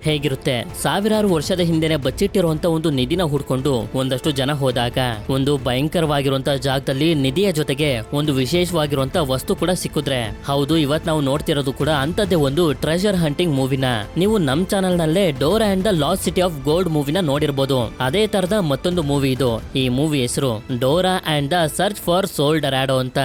ಹೇಗಿರುತ್ತೆ? ಸಾವಿರಾರು ವರ್ಷದ ಹಿಂದೆನೆ ಬಚ್ಚಿಟ್ಟಿರುವಂತ ಒಂದು ನಿಧಿನ ಹುಡ್ಕೊಂಡು ಒಂದಷ್ಟು ಜನ ಹೋದಾಗ ಒಂದು ಭಯಂಕರವಾಗಿರುವಂತ ಜಾಗದಲ್ಲಿ ನಿಧಿಯ ಜೊತೆಗೆ ಒಂದು ವಿಶೇಷವಾಗಿರುವಂತ ವಸ್ತು ಕೂಡ ಸಿಕ್ಕಿದ್ರೆ, ಹೌದು, ಇವತ್ ನಾವು ನೋಡ್ತಿರೋದು ಕೂಡ ಅಂತದ್ದೇ ಒಂದು ಟ್ರೆಷರ್ ಹಂಟಿಂಗ್ ಮೂವಿನ. ನೀವು ನಮ್ ಚಾನೆಲ್ ನಲ್ಲೇ Dora and the lost city of gold ಮೂವಿನ ನೋಡಿರ್ಬೋದು. ಅದೇ ತರದ ಮತ್ತೊಂದು ಮೂವಿ ಇದು. ಈ ಮೂವಿ ಹೆಸರು Dora and the search for Sol Dorado ಅಂತ.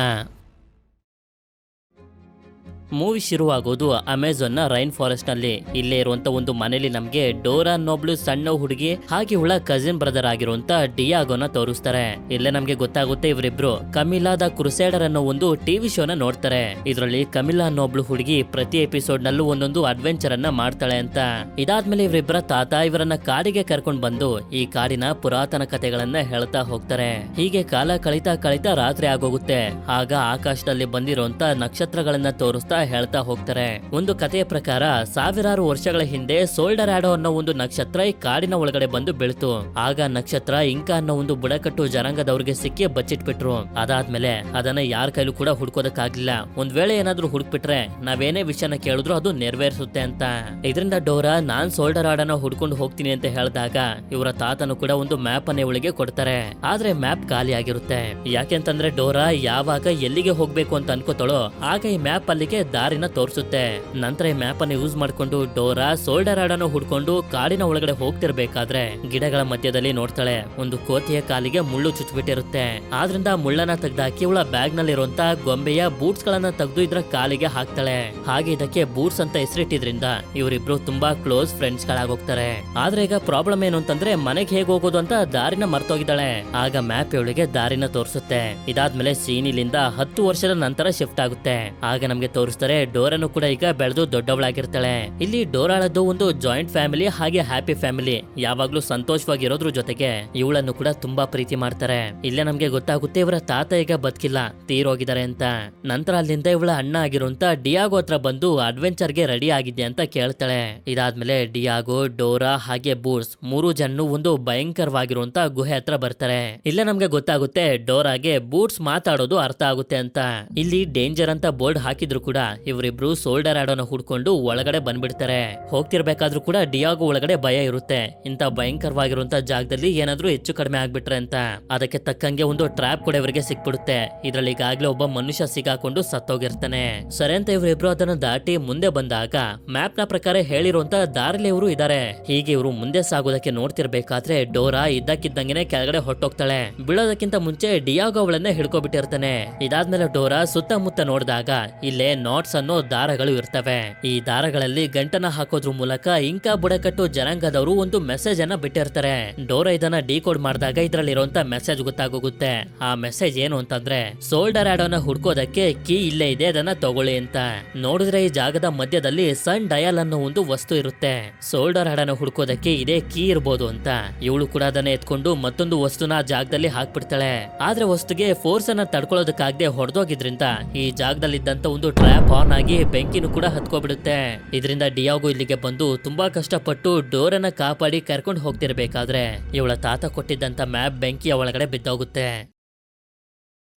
ಮೂವಿ ಶುರುವಾಗೋದು ಅಮೆಜಾನ್ ನ ರೈನ್ ಫಾರೆಸ್ಟ್ ನಲ್ಲಿ. ಇಲ್ಲೇ ಇರುವಂತ ಒಂದು ಮನೆಯಲ್ಲಿ ನಮ್ಗೆ ಡೋರಾ ಅನ್ನೊಬ್ಳು ಸಣ್ಣ ಹುಡುಗಿ ಹಾಗೆ ಇವಳ ಕಸಿನ್ ಬ್ರದರ್ ಆಗಿರುವಂತ ಡಿಯಾಗೋನ ತೋರಿಸ್ತಾರೆ. ಇಲ್ಲೇ ನಮ್ಗೆ ಗೊತ್ತಾಗುತ್ತೆ ಇವರಿಬ್ರು ಕಮಿಲಾ ದ ಕ್ರುಸೇಡರ್ ಅನ್ನೋ ಒಂದು ಟಿವಿ ಶೋನ ನೋಡ್ತಾರೆ. ಇದರಲ್ಲಿ ಕಮಿಲಾ ಅನ್ನೊಬ್ಳು ಹುಡುಗಿ ಪ್ರತಿ ಎಪಿಸೋಡ್ ನಲ್ಲೂ ಒಂದೊಂದು ಅಡ್ವೆಂಚರ್ ಅನ್ನ ಮಾಡ್ತಾಳೆ ಅಂತ. ಇದಾದ್ಮೇಲೆ ಇವರಿಬ್ಬರ ತಾತ ಇವರನ್ನ ಕಾಡಿಗೆ ಕರ್ಕೊಂಡ್ ಬಂದು ಈ ಕಾಡಿನ ಪುರಾತನ ಕಥೆಗಳನ್ನ ಹೇಳ್ತಾ ಹೋಗ್ತಾರೆ. ಹೀಗೆ ಕಾಲ ಕಳೀತಾ ಕಳೀತಾ ರಾತ್ರಿ ಆಗೋಗುತ್ತೆ. ಆಗ ಆಕಾಶದಲ್ಲಿ ಬಂದಿರುವಂತ ನಕ್ಷತ್ರಗಳನ್ನ ತೋರಿಸ್ತಾ ಹೇಳ್ತಾ ಹೋಗ್ತಾರೆ. ಒಂದು ಕಥೆಯ ಪ್ರಕಾರ ಸಾವಿರಾರು ವರ್ಷಗಳ ಹಿಂದೆ ಸೋಲ್ ಡೊರಾಡೋ ಅನ್ನೋ ಒಂದು ನಕ್ಷತ್ರ ಈ ಕಾಡಿನ ಒಳಗಡೆ ಬಂದು ಬೀಳ್ತು. ಆಗ ನಕ್ಷತ್ರ ಇಂಕಾ ಅನ್ನೋ ಒಂದು ಬುಡಕಟ್ಟು ಜನಾಂಗದವ್ರಿಗೆ ಸಿಕ್ಕಿ ಬಚ್ಚಿಟ್ಬಿಟ್ರು. ಅದಾದ್ಮೇಲೆ ಅದನ್ನ ಯಾರ ಕೈಲೂ ಕೂಡ ಹುಡ್ಕೋದಕ್ಕಾಗ್ಲಿಲ್ಲ. ಒಂದ್ ವೇಳೆ ಏನಾದ್ರೂ ಹುಡುಕ್ಬಿಟ್ರೆ ನಾವೇನೇ ವಿಷಯನ ಕೇಳಿದ್ರು ಅದು ನೆರವೇರಿಸುತ್ತೆ ಅಂತ. ಇದರಿಂದ ಡೋರಾ ನಾನ್ ಸೋಲ್ ಡೊರಾಡೋನ ಹುಡ್ಕೊಂಡು ಹೋಗ್ತೀನಿ ಅಂತ ಹೇಳಿದಾಗ ಇವರ ತಾತನು ಕೂಡ ಒಂದು ಮ್ಯಾಪ್ ಅನ್ನ ಇವಳಿಗೆ ಕೊಡ್ತಾರೆ. ಆದ್ರೆ ಮ್ಯಾಪ್ ಖಾಲಿ ಆಗಿರುತ್ತೆ. ಯಾಕೆಂತಂದ್ರೆ ಡೋರಾ ಯಾವಾಗ ಎಲ್ಲಿಗೆ ಹೋಗ್ಬೇಕು ಅಂತ ಅನ್ಕೋತಾಳೋ ಆಗ ಈ ಮ್ಯಾಪ್ ಅಲ್ಲಿಗೆ ದಾರಿನ ತೋರಿಸುತ್ತೆ. ನಂತರ ಈ ಮ್ಯಾಪ್ ಅನ್ನು ಯೂಸ್ ಮಾಡ್ಕೊಂಡು ಡೋರಾ ಸೋಲ್ ಡೊರಾಡೋನ ಹುಡ್ಕೊಂಡು ಕಾಡಿನ ಒಳಗಡೆ ಹೋಗ್ತಿರ್ಬೇಕಾದ್ರೆ ಗಿಡಗಳ ಮಧ್ಯದಲ್ಲಿ ನೋಡ್ತಾಳೆ ಒಂದು ಕೋತಿಯ ಕಾಲಿಗೆ ಮುಳ್ಳು ಚುಚ್ಚಿಬಿಟ್ಟಿರುತ್ತೆ. ಆದ್ರಿಂದ ಮುಳ್ಳನ್ನ ತೆಗ್ದಾಕಿ ಇವಳ ಬ್ಯಾಗ್ ನಲ್ಲಿ ಇರುವಂತ ಗೊಂಬೆಯ ಬೂಟ್ಸ್ ಗಳನ್ನ ತೆಗೆದು ಇದ್ರ ಕಾಲಿಗೆ ಹಾಕ್ತಾಳೆ. ಹಾಗೆ ಇದಕ್ಕೆ ಬೂಟ್ಸ್ ಅಂತ ಹೆಸರಿಟ್ಟಿದ್ರಿಂದ ಇವರಿಬ್ರು ತುಂಬಾ ಕ್ಲೋಸ್ ಫ್ರೆಂಡ್ಸ್ ಗಳಾಗೋಗ್ತಾರೆ. ಆದ್ರೆ ಈಗ ಪ್ರಾಬ್ಲಮ್ ಏನು ಅಂತಂದ್ರೆ ಮನೆಗೆ ಹೇಗೆ ಹೋಗೋದು ಅಂತ ದಾರಿನ ಮರ್ತೋಗಿದ್ದಾಳೆ. ಆಗ ಮ್ಯಾಪ್ ಇವಳಿಗೆ ದಾರಿನ ತೋರಿಸುತ್ತೆ. ಇದಾದ್ಮೇಲೆ ಸೀನ್ ಇಲ್ಲಿಂದ 10 ವರ್ಷದ ನಂತರ ಶಿಫ್ಟ್ ಆಗುತ್ತೆ. ಆಗ ನಮ್ಗೆ ತೋರಿಸ್ತಾರೆ ಡೋರಾನು ಕೂಡ ಈಗ ಬೆಳೆದು ದೊಡ್ಡವಳಾಗಿರ್ತಾಳೆ. ಇಲ್ಲಿ ಡೋರಾಳದ್ದು ಒಂದು ಜಾಯಿಂಟ್ ಫ್ಯಾಮಿಲಿ ಹಾಗೆ ಹ್ಯಾಪಿ ಫ್ಯಾಮಿಲಿ. ಯಾವಾಗ್ಲೂ ಸಂತೋಷವಾಗಿರೋದ್ರ ಜೊತೆಗೆ ಇವಳನ್ನು ಕೂಡ ತುಂಬಾ ಪ್ರೀತಿ ಮಾಡ್ತಾರೆ. ಇಲ್ಲೇ ನಮ್ಗೆ ಗೊತ್ತಾಗುತ್ತೆ ಇವರ ತಾತ ಈಗ ಬದುಕಿಲ್ಲ, ತೀರೋಗಿದ್ದಾರೆ ಅಂತ. ನಂತರ ಅಲ್ಲಿಂದ ಇವಳ ಅಣ್ಣ ಆಗಿರುವಂತ ಡಿಯಾಗೋ ಹತ್ರ ಬಂದು ಅಡ್ವೆಂಚರ್ ಗೆ ರೆಡಿ ಆಗಿದೆ ಅಂತ ಕೇಳ್ತಾಳೆ. ಇದಾದ್ಮೇಲೆ ಡಿಯಾಗೋ, ಡೋರಾ ಹಾಗೆ ಬೂಟ್ಸ್ 3 ಜನ ಒಂದು ಭಯಂಕರವಾಗಿರುವಂತ ಗುಹೆ ಹತ್ರ ಬರ್ತಾರೆ. ಇಲ್ಲೇ ನಮ್ಗೆ ಗೊತ್ತಾಗುತ್ತೆ ಡೋರಾಗೆ ಬೂಟ್ಸ್ ಮಾತಾಡೋದು ಅರ್ಥ ಆಗುತ್ತೆ ಅಂತ. ಇಲ್ಲಿ ಡೇಂಜರ್ ಅಂತ ಬೋರ್ಡ್ ಹಾಕಿದ್ರು ಕೂಡ ಇವರಿಬ್ರು ಸೋಲ್ ಡೊರಾಡೋನ ಹುಡ್ಕೊಂಡು ಒಳಗಡೆ ಬಂದ್ಬಿಡ್ತಾರೆ. ಹೋಗ್ತಿರ್ಬೇಕಾದ್ರೂ ಕೂಡ ಡಿಯಾಗೋ ಒಳಗಡೆ ಭಯ ಇರುತ್ತೆ. ಇಂತ ಭಯಂಕರವಾಗಿರುವಂತ ಜಾಗದಲ್ಲಿ ಏನಾದ್ರೂ ಹೆಚ್ಚು ಕಡಿಮೆ ಆಗ್ಬಿಟ್ರೆ ಅಂತ. ಅದಕ್ಕೆ ತಕ್ಕಂಗೆ ಒಂದು ಟ್ರ್ಯಾಪ್ ಕೂಡ ಇವರಿಗೆ ಸಿಕ್ಬಿಡುತ್ತೆ. ಇದ್ರಲ್ಲಿ ಈಗಾಗ್ಲೇ ಒಬ್ಬ ಮನುಷ್ಯ ಸಿಗಾಕೊಂಡು ಸತ್ತೋಗಿರ್ತಾನೆ. ಸರಿ ಅಂತ ಇವರಿಬ್ರು ಅದನ್ನ ದಾಟಿ ಮುಂದೆ ಬಂದಾಗ ಮ್ಯಾಪ್ ನ ಪ್ರಕಾರ ಹೇಳಿರುವಂತ ದಾರಿಲಿ ಇವರು ಇದಾರೆ. ಹೀಗೆ ಇವರು ಮುಂದೆ ಸಾಗೋದಕ್ಕೆ ನೋಡ್ತಿರ್ಬೇಕಾದ್ರೆ ಡೋರಾ ಇದ್ದಕ್ಕಿದ್ದಂಗೆನೆ ಕೆಳಗಡೆ ಹೊಟ್ಟೋಗ್ತಾಳೆ. ಬೀಳೋದಕ್ಕಿಂತ ಮುಂಚೆ ಡಿಯಾಗೋ ಅವಳನ್ನೇ ಹಿಡ್ಕೊಬಿಟ್ಟಿರ್ತಾನೆ. ಇದಾದ್ಮೇಲೆ ಡೋರಾ ಸುತ್ತಮುತ್ತ ನೋಡಿದಾಗ ಇಲ್ಲೇ ನಾಟ್ಸ್ ಅನ್ನೋ ದಾರಗಳು ಇರ್ತವೆ. ಈ ದಾರಗಳಲ್ಲಿ ಗಂಟನ ಹಾಕೋದ್ರ ಮೂಲಕ ಇಂಕಾ ಬುಡಕಟ್ಟು ಜನಾಂಗದವರು ಒಂದು ಮೆಸೇಜ್ ಅನ್ನ ಬಿಟ್ಟಿರ್ತಾರೆ. ಡೋರಾ ಇದನ್ನ ಡಿಕೋಡ್ ಮಾಡಿದಾಗ ಇದ್ರಲ್ಲಿರುವಂತ ಮೆಸೇಜ್ ಗೊತ್ತಾಗೋಗುತ್ತೆ. ಆ ಮೆಸೇಜ್ ಏನು ಅಂತಂದ್ರೆ ಸೋಲ್ ಡೊರಾಡೋನ ಹುಡ್ಕೋದಕ್ಕೆ ಕೀ ಇಲ್ಲೇ ಇದೆ, ಅದನ್ನ ತಗೊಳ್ಳಿ ಅಂತ. ನೋಡಿದ್ರೆ ಈ ಜಾಗದ ಮಧ್ಯದಲ್ಲಿ ಸನ್ ಡಯಲ್ ಅನ್ನೋ ಒಂದು ವಸ್ತು ಇರುತ್ತೆ. ಸೋಲ್ ಡೊರಾಡೋನ ಹುಡ್ಕೋದಕ್ಕೆ ಇದೇ ಕೀ ಇರ್ಬೋದು ಅಂತ. ಇವಳು ಕೂಡ ಅದನ್ನ ಎತ್ಕೊಂಡು ಮತ್ತೊಂದು ವಸ್ತುನ ಜಾಗದಲ್ಲಿ ಹಾಕ್ಬಿಡ್ತಾಳೆ. ಆದ್ರೆ ವಸ್ತುಗೆ ಫೋರ್ಸ್ ಅನ್ನ ತಡ್ಕೊಳ್ಳೋದಕ್ಕಾಗದೆ ಹೊಡೆದೋಗಿದ್ರಿಂದ ಈ ಜಾಗದಲ್ಲಿದ್ದಂತ ಒಂದು ಟ್ರ್ಯಾಪ್ ಆನ್ ಆಗಿ ಬೆಂಕಿನೂ ಕೂಡ ಹತ್ಕೋಬಿಡುತ್ತೆ. ಇದರಿಂದ ಡಿಯಾಗೋ ಇಲ್ಲಿಗೆ ಬಂದು ತುಂಬಾ ಕಷ್ಟಪಟ್ಟು ಡೋರನ್ನ ಕಾಪಾಡಿ ಕರ್ಕೊಂಡು ಹೋಗ್ತಿರ್ಬೇಕಾದ್ರೆ ಇವಳ ತಾತ ಕೊಟ್ಟಿದ್ದಂತ ಮ್ಯಾಪ್ ಬೆಂಕಿಯ ಒಳಗಡೆ ಬಿದ್ದೋಗುತ್ತೆ.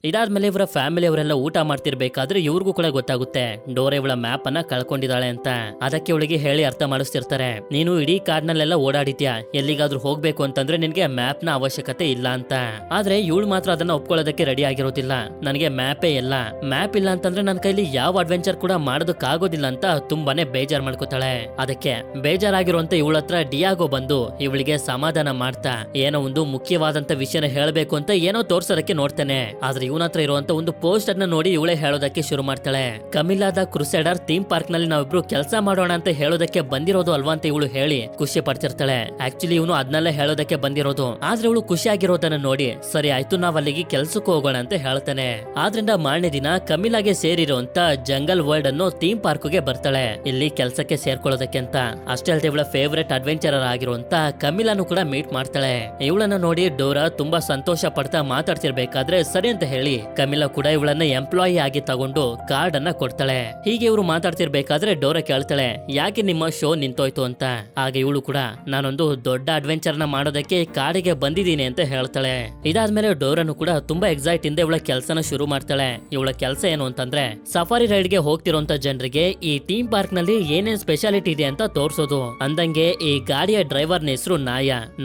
ಇದಾದ್ಮೇಲೆ ಇವರ ಫ್ಯಾಮಿಲಿ ಅವರೆಲ್ಲ ಊಟ ಮಾಡ್ತಿರ್ಬೇಕಾದ್ರೆ ಇವ್ರಿಗೂ ಕೂಡ ಗೊತ್ತಾಗುತ್ತೆ ಡೋರಾ ಇವಳ ಮ್ಯಾಪ್ ಅನ್ನ ಕಳ್ಕೊಂಡಿದ್ದಾಳೆ ಅಂತ. ಅದಕ್ಕೆ ಇವಳಿಗೆ ಹೇಳಿ ಅರ್ಥ ಮಾಡಿಸ್ತಿರ್ತಾರೆ. ನೀನು ಇಡೀ ಕಾಡ್ನಲ್ಲೆಲ್ಲ ಓಡಾಡಿದ್ಯಾ, ಎಲ್ಲಿಗಾದ್ರೂ ಹೋಗ್ಬೇಕು ಅಂತಂದ್ರೆ ನಿನ್ಗೆ ಮ್ಯಾಪ್ ನ ಅವಶ್ಯಕತೆ ಇಲ್ಲ ಅಂತ. ಆದ್ರೆ ಇವಳು ಮಾತ್ರ ಅದನ್ನ ಒಪ್ಕೊಳ್ಳೋದಕ್ಕೆ ರೆಡಿ ಆಗಿರೋದಿಲ್ಲ. ನನಗೆ ಮ್ಯಾಪೇ ಇಲ್ಲ, ಮ್ಯಾಪ್ ಇಲ್ಲ ಅಂತಂದ್ರೆ ನನ್ನ ಕೈಲಿ ಯಾವ ಅಡ್ವೆಂಚರ್ ಕೂಡ ಮಾಡೋದಕ್ಕಾಗೋದಿಲ್ಲ ಅಂತ ತುಂಬಾನೇ ಬೇಜಾರ್ ಮಾಡ್ಕೋತಾಳೆ. ಅದಕ್ಕೆ ಬೇಜಾರಾಗಿರುವಂತ ಇವಳ ಹತ್ರ ಡಿಯಾಗೋ ಬಂದು ಇವಳಿಗೆ ಸಮಾಧಾನ ಮಾಡ್ತಾ ಏನೋ ಒಂದು ಮುಖ್ಯವಾದಂತ ವಿಷಯನ ಹೇಳ್ಬೇಕು ಅಂತ ಏನೋ ತೋರ್ಸೋದಕ್ಕೆ ನೋಡ್ತಾನೆ. ಆದ್ರೆ ಇವನ ಹತ್ರ ಇರುವಂತ ಒಂದು ಪೋಸ್ಟರ್ ನ ನೋಡಿ ಇವಳೇ ಹೇಳೋದಕ್ಕೆ ಶುರು ಮಾಡ್ತಾಳೆ. ಕಮಿಲಾ ದ ಕ್ರುಸೇಡರ್ ಥೀಮ್ ಪಾರ್ಕ್ ನಲ್ಲಿ ನಾವಿಬ್ರು ಕೆಲಸ ಮಾಡೋಣ ಅಂತ ಹೇಳೋದಕ್ಕೆ ಬಂದಿರೋದು ಅಲ್ವಾ ಅಂತ ಇವಳು ಹೇಳಿ ಖುಷಿ ಪಡ್ತಿರ್ತಾಳೆ. ಆಕ್ಚುಲಿ ಇವನು ಅದನ್ನೆಲ್ಲ ಹೇಳೋದಕ್ಕೆ ಬಂದಿರೋದು. ಆದ್ರೆ ಇವಳು ಖುಷಿಯಾಗಿರೋದನ್ನ ನೋಡಿ ಸರಿ ಆಯ್ತು ನಾವ್ ಅಲ್ಲಿಗೆ ಕೆಲ್ಸಕ್ಕೆ ಹೋಗೋಣ ಅಂತ ಹೇಳ್ತಾನೆ. ಆದ್ರಿಂದ ಮಾರನೇ ದಿನ ಕಮಿಲಾಗೆ ಸೇರಿರುವಂತ ಜಂಗಲ್ ವರ್ಲ್ಡ್ ಅನ್ನೋ ಥೀಮ್ ಪಾರ್ಕ್ ಗೆ ಬರ್ತಾಳೆ, ಇಲ್ಲಿ ಕೆಲ್ಸಕ್ಕೆ ಸೇರ್ಕೊಳ್ಳೋದಕ್ಕೆ ಅಂತ. ಅಷ್ಟೇ ಅಲ್ಲದೆ ಇವಳ ಫೇವರೇಟ್ ಅಡ್ವೆಂಚರರ್ ಆಗಿರುವಂತ ಕಮಿಲಾನು ಕೂಡ ಮೀಟ್ ಮಾಡ್ತಾಳೆ. ಇವಳನ್ನ ನೋಡಿ ಡೋರಾ ತುಂಬಾ ಸಂತೋಷ ಪಡ್ತಾ ಮಾತಾಡ್ತಿರ್ಬೇಕಾದ್ರೆ ಸರಿ ಅಂತ ಹೇಳಿ ಹೇಳಿ ಕಮಿಲಾ ಕೂಡ ಇವಳನ್ನ ಎಂಪ್ಲಾಯಿ ಆಗಿ ತಗೊಂಡು ಕಾರ್ಡ್ ಅನ್ನ ಕೊಡ್ತಾಳೆ. ಹೀಗೆ ಇವರು ಮಾತಾಡ್ತಿರ್ಬೇಕಾದ್ರೆ ಡೋರಾ ಕೇಳ್ತಾಳೆ, ಯಾಕೆ ನಿಮ್ಮ ಶೋ ನಿಂತೋಯ್ತು ಅಂತ. ಆಗ ಇವಳು ಕೂಡ ನಾನೊಂದು ದೊಡ್ಡ ಅಡ್ವೆಂಚರ್ ನ ಮಾಡೋದಕ್ಕೆ ಕಾಡಿಗೆ ಬಂದಿದ್ದೀನಿ ಅಂತ ಹೇಳ್ತಾಳೆ. ಇದಾದ್ಮೇಲೆ ಡೋರಾನು ಕೂಡ ತುಂಬಾ ಎಕ್ಸೈಟ್ ಇಂದ ಇವಳ ಕೆಲಸನ ಶುರು ಮಾಡ್ತಾಳೆ. ಇವಳ ಕೆಲಸ ಏನು ಅಂತಂದ್ರೆ ಸಫಾರಿ ರೈಡ್ ಗೆ ಹೋಗ್ತಿರೋಂತ ಜನರಿಗೆ ಈ ಥೀಮ್ ಪಾರ್ಕ್ ನಲ್ಲಿ ಏನೇನ್ ಸ್ಪೆಷಾಲಿಟಿ ಇದೆ ಅಂತ ತೋರ್ಸೋದು. ಅಂದಂಗೆ ಈ ಗಾಡಿಯ ಡ್ರೈವರ್ನ ಹೆಸರು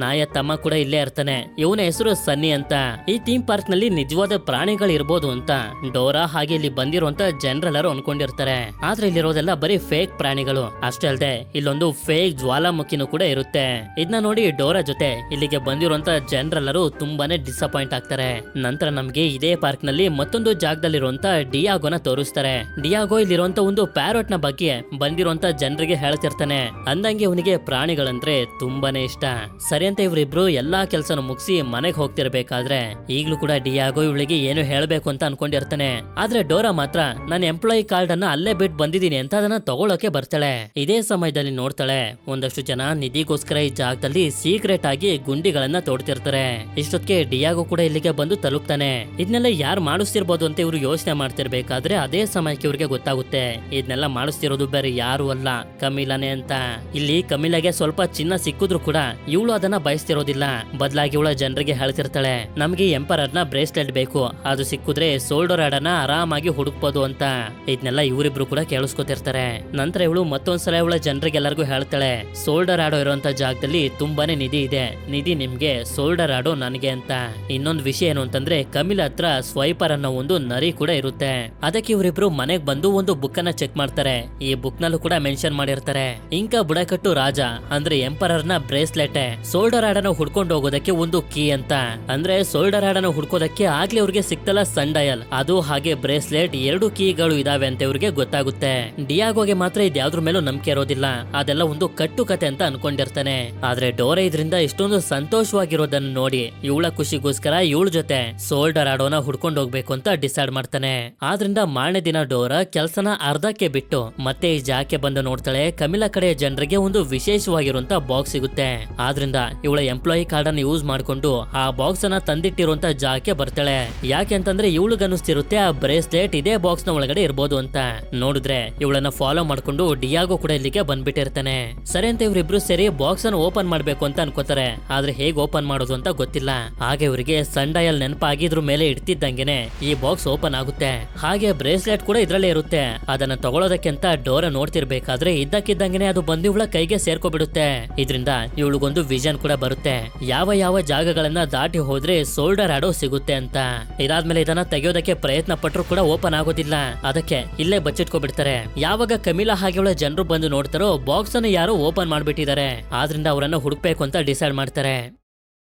ನಾಯ ತಮ್ಮ ಕೂಡ ಇಲ್ಲೇ ಇರ್ತಾನೆ. ಇವನ ಹೆಸರು ಸನ್ನಿ ಅಂತ. ಈ ಥೀಮ್ ಪಾರ್ಕ್ ನಲ್ಲಿ ನಿಜವಾದ ಪ್ರಾಣಿಗಳು ಇರ್ಬೋದು ಅಂತ ಡೋರಾ ಹಾಗೆ ಇಲ್ಲಿ ಬಂದಿರುವಂತ ಜನರೆಲ್ಲರೂ ಅನ್ಕೊಂಡಿರ್ತಾರೆ. ಆದ್ರೆ ಇಲ್ಲಿರೋದೆಲ್ಲ ಬರೀ ಫೇಕ್ ಪ್ರಾಣಿಗಳು. ಅಷ್ಟೇ ಅಲ್ಲದೆ ಇಲ್ಲೊಂದು ಫೇಕ್ ಜ್ವಾಲಾಮುಖಿನೂ ಕೂಡ ಇರುತ್ತೆ. ಇದನ್ನ ನೋಡಿ ಡೋರಾ ಜೊತೆ ಇಲ್ಲಿಗೆ ಬಂದಿರುವಂತ ಜನರೆಲ್ಲರೂ ತುಂಬಾನೇ ಡಿಸಪಾಯಿಂಟ್ ಆಗ್ತಾರೆ. ನಂತರ ನಮ್ಗೆ ಇದೇ ಪಾರ್ಕ್ ನಲ್ಲಿ ಮತ್ತೊಂದು ಜಾಗದಲ್ಲಿರುವಂತ ಡಿಯಾಗೋನ ತೋರಿಸ್ತಾರೆ. ಡಿಯಾಗೋ ಇಲ್ಲಿರುವಂತ ಒಂದು ಪ್ಯಾರೋಟ್ ನ ಬಗ್ಗೆ ಬಂದಿರುವಂತ ಜನರಿಗೆ ಹೇಳ್ತಿರ್ತಾನೆ. ಅಂದಂಗೆ ಇವನಿಗೆ ಪ್ರಾಣಿಗಳಂದ್ರೆ ತುಂಬಾನೇ ಇಷ್ಟ. ಸರಿ ಅಂತ ಇವರಿಬ್ರು ಎಲ್ಲಾ ಕೆಲಸನ ಮುಗಿಸಿ ಮನೆಗೆ ಹೋಗ್ತಿರ್ಬೇಕಾದ್ರೆ ಈಗ್ಲೂ ಕೂಡ ಡಿಯಾಗೋ ಇವಳಿಗೆ ಏನು ಹೇಳ್ಬೇಕು ಅಂತ ಅನ್ಕೊಂಡಿರ್ತಾನೆ. ಆದ್ರೆ ಡೋರಾ ಮಾತ್ರ ನನ್ನ ಎಂಪ್ಲಾಯಿ ಕಾರ್ಡ್ ಅನ್ನ ಅಲ್ಲೇ ಬಿಟ್ಟು ಬಂದಿದ್ದೀನಿ ಅಂತ ಅದನ್ನ ತಗೊಳಕ್ಕೆ ಬರ್ತಾಳೆ. ಇದೇ ಸಮಯದಲ್ಲಿ ನೋಡ್ತಾಳೆ ಒಂದಷ್ಟು ಜನ ನಿಧಿಗೋಸ್ಕರ ಈ ಜಾಗದಲ್ಲಿ ಸೀಕ್ರೆಟ್ ಆಗಿ ಗುಂಡಿಗಳನ್ನ ತೋಡ್ತಿರ್ತಾರೆ. ಇಷ್ಟೊತ್ತಿಗೆ ಡಿಯಾಗೋ ಕೂಡ ಇಲ್ಲಿಗೆ ಬಂದು ತಲುಪ್ತಾನೆ. ಇದನ್ನೆಲ್ಲ ಯಾರು ಮಾಡಿಸ್ತಿರ್ಬೋದು ಅಂತ ಇವ್ರು ಯೋಚನೆ ಮಾಡ್ತಿರ್ಬೇಕಾದ್ರೆ ಅದೇ ಸಮಯಕ್ಕೆ ಇವ್ರಿಗೆ ಗೊತ್ತಾಗುತ್ತೆ ಇದನ್ನೆಲ್ಲ ಮಾಡಿಸ್ತಿರೋದು ಬೇರೆ ಯಾರು ಅಲ್ಲ, ಕಮಿಲಾನೆ ಅಂತ. ಇಲ್ಲಿ ಕಮಿಲಾಗೆ ಸ್ವಲ್ಪ ಚಿನ್ನ ಸಿಕ್ಕಿದ್ರು ಕೂಡ ಇವಳು ಅದನ್ನ ಬಯಸ್ತಿರೋದಿಲ್ಲ. ಬದಲಾಗಿ ಇವಳ ಜನರಿಗೆ ಹೇಳ್ತಿರ್ತಾಳೆ, ನಮ್ಗೆ ಎಂಪರರ್ ನ ಬ್ರೇಸ್ಲೆಟ್ ಬೇಕು, ಅದು ಸಿಕ್ಕಿದ್ರೆ ಸೋಲ್ಡರ್ ಆಡನ್ನ ಆರಾಮಾಗಿ ಹುಡುಕ್ಬೋದು ಅಂತ. ಇದನ್ನೆಲ್ಲ ಇವರಿಬ್ರು ಕೂಡ ಕೇಳಿಸ್ಕೊತಿರ್ತಾರೆ. ನಂತರ ಇವಳು ಮತ್ತೊಂದ್ಸಲ ಇವಳ ಜನರಿಗೆಲ್ಲರಿಗೂ ಹೇಳ್ತಾಳೆ, ಸೋಲ್ಡರ್ ಆಡೋ ಇರುವಂತ ಜಾಗದಲ್ಲಿ ತುಂಬಾನೇ ನಿಧಿ ಇದೆ, ನಿಧಿ ನಿಮ್ಗೆ, ಸೋಲ್ಡರ್ ಆಡೋ ನನಗೆ ಅಂತ. ಇನ್ನೊಂದು ವಿಷಯ ಏನು ಅಂತಂದ್ರೆ ಕಮಿಲಾ ಹತ್ರ ಸ್ವೈಪರ್ ಅನ್ನೋ ಒಂದು ನರಿ ಕೂಡ ಇರುತ್ತೆ. ಅದಕ್ಕೆ ಇವರಿಬ್ರು ಮನೆಗ್ ಬಂದು ಒಂದು ಬುಕ್ ಅನ್ನ ಚೆಕ್ ಮಾಡ್ತಾರೆ. ಈ ಬುಕ್ ನಲ್ಲೂ ಕೂಡ ಮೆನ್ಷನ್ ಮಾಡಿರ್ತಾರೆ, ಇಂಕ ಬುಡಕಟ್ಟು ರಾಜ ಅಂದ್ರೆ ಎಂಪರರ್ ನ ಬ್ರೇಸ್ಲೆಟ್ ಸೋಲ್ಡರ್ ಆಡನ ಹುಡ್ಕೊಂಡು ಹೋಗೋದಕ್ಕೆ ಒಂದು ಕೀ ಅಂತ. ಅಂದ್ರೆ ಸೋಲ್ಡರ್ ಆಡನ ಹುಡ್ಕೋದಕ್ಕೆ ಆಗ್ಲೇ ಅವ್ರಿಗೆ ಸಿಕ್ತಲ್ಲ ಸನ್ ಡಯಲ್, ಅದು ಹಾಗೆ ಬ್ರೇಸ್ಲೆಟ್ ಎರಡು ಕೀಗಳು ಇದಾವೆ ಅಂತ ಇವ್ರಿಗೆ ಗೊತ್ತಾಗುತ್ತೆ. ಡಿಯಾಗೋಗೆ ಮಾತ್ರ ಇದ್ಯಾವ್ದ್ರ ಮೇಲೂ ನಂಬಿಕೆ ಇರೋದಿಲ್ಲ, ಅದೆಲ್ಲ ಒಂದು ಕಟ್ಟು ಕತೆ ಅಂತ ಅನ್ಕೊಂಡಿರ್ತಾನೆ. ಆದ್ರೆ ಡೋರಾ ಇದರಿಂದ ಇಷ್ಟೊಂದು ಸಂತೋಷವಾಗಿರೋದನ್ನ ನೋಡಿ ಇವಳ ಖುಷಿಗೋಸ್ಕರ ಇವಳ ಜೊತೆ ಸೋಲ್ಡರ್ ಆಡೋನ ಹುಡ್ಕೊಂಡು ಹೋಗ್ಬೇಕು ಅಂತ ಡಿಸೈಡ್ ಮಾಡ್ತಾನೆ. ಆದ್ರಿಂದ ಮಾರನೇ ದಿನ ಡೋರಾ ಕೆಲ್ಸನ ಅರ್ಧಕ್ಕೆ ಬಿಟ್ಟು ಮತ್ತೆ ಈ ಜಾಗಕ್ಕೆ ಬಂದು ನೋಡ್ತಾಳೆ. ಕಮಿಲಾ ಕಡೆಯ ಜನರಿಗೆ ಒಂದು ವಿಶೇಷವಾಗಿರುವಂತ ಬಾಕ್ಸ್ ಸಿಗುತ್ತೆ. ಆದ್ರಿಂದ ಇವಳ ಎಂಪ್ಲಾಯಿ ಕಾರ್ಡ್ ಅನ್ನು ಯೂಸ್ ಮಾಡ್ಕೊಂಡು ಆ ಬಾಕ್ಸ್ ಅನ್ನ ತಂದಿಟ್ಟಿರುವಂತ ಜಾಗಕ್ಕೆ ಬರ್ತಾಳೆ. ಯಾಕೆ ಅಂತಂದ್ರೆ ಇವಳಿಗೆ ಅನಿಸ್ತಿರುತ್ತೆ ಆ ಬ್ರೇಸ್ಲೆಟ್ ಇದೇ ಬಾಕ್ಸ್ ನ ಒಳಗಡೆ ಇರ್ಬೋದು ಅಂತ. ನೋಡಿದ್ರೆ ಇವಳನ್ನ ಫಾಲೋ ಮಾಡ್ಕೊಂಡು ಡಿಯಾಗೋ ಕೂಡ ಇಲ್ಲಿಗೆ ಬಂದ್ಬಿಟ್ಟಿರ್ತಾನೆ. ಸರಿ ಅಂತ ಇವರಿಬ್ರು ಸೇರಿ ಬಾಕ್ಸ್ ಅನ್ನು ಓಪನ್ ಮಾಡ್ಬೇಕು ಅಂತ ಅನ್ಕೋತಾರೆ. ಆದ್ರೆ ಹೇಗ್ ಓಪನ್ ಮಾಡೋದು ಅಂತ ಗೊತ್ತಿಲ್ಲ. ಹಾಗೆ ಇವರಿಗೆ ಸನ್ ಡಯಲ್ ನೆನಪಾಗಿದ್ರ ಮೇಲೆ ಇಡ್ತಿದ್ದಂಗೆನೆ ಈ ಬಾಕ್ಸ್ ಓಪನ್ ಆಗುತ್ತೆ. ಹಾಗೆ ಬ್ರೇಸ್ಲೆಟ್ ಕೂಡ ಇದ್ರಲ್ಲೇ ಇರುತ್ತೆ. ಅದನ್ನ ತಗೊಳ್ಳೋದಕ್ಕೆ ಅಂತ ಡೋರಾ ನೋಡ್ತಿರ್ಬೇಕಾದ್ರೆ ಇದ್ದಕ್ಕಿದ್ದಂಗೆನೆ ಅದು ಬಂದು ಇವಳ ಕೈಗೆ ಸೇರ್ಕೊಬಿಡುತ್ತೆ. ಇದರಿಂದ ಇವಳಿಗೊಂದು ವಿಷನ್ ಕೂಡ ಬರುತ್ತೆ, ಯಾವ ಯಾವ ಜಾಗಗಳನ್ನ ದಾಟಿ ಹೋದ್ರೆ ಸೋಲ್ಡರ್ ಆಡೋ ಸಿಗುತ್ತೆ ಅಂತ. ಇದಾದ್ಮೇಲೆ ಇದನ್ನ ತೆಗೆಯೋದಕ್ಕೆ ಪ್ರಯತ್ನ ಪಟ್ಟರು ಕೂಡ ಓಪನ್ ಆಗೋದಿಲ್ಲ. ಅದಕ್ಕೆ ಇಲ್ಲೇ ಬಚ್ಚಿಟ್ಕೊಬಿಡ್ತಾರೆ. ಯಾವಾಗ ಕಮಿಲಾ ಹಾಗೆ ಅವಳ ಜನರು ಬಂದು ನೋಡ್ತಾರೋ ಬಾಕ್ಸ್ ಅನ್ನು ಯಾರೋ ಓಪನ್ ಮಾಡ್ಬಿಟ್ಟಿದ್ದಾರೆ. ಆದ್ರಿಂದ ಅವರನ್ನ ಹುಡುಕ್ಬೇಕು ಅಂತ ಡಿಸೈಡ್ ಮಾಡ್ತಾರೆ.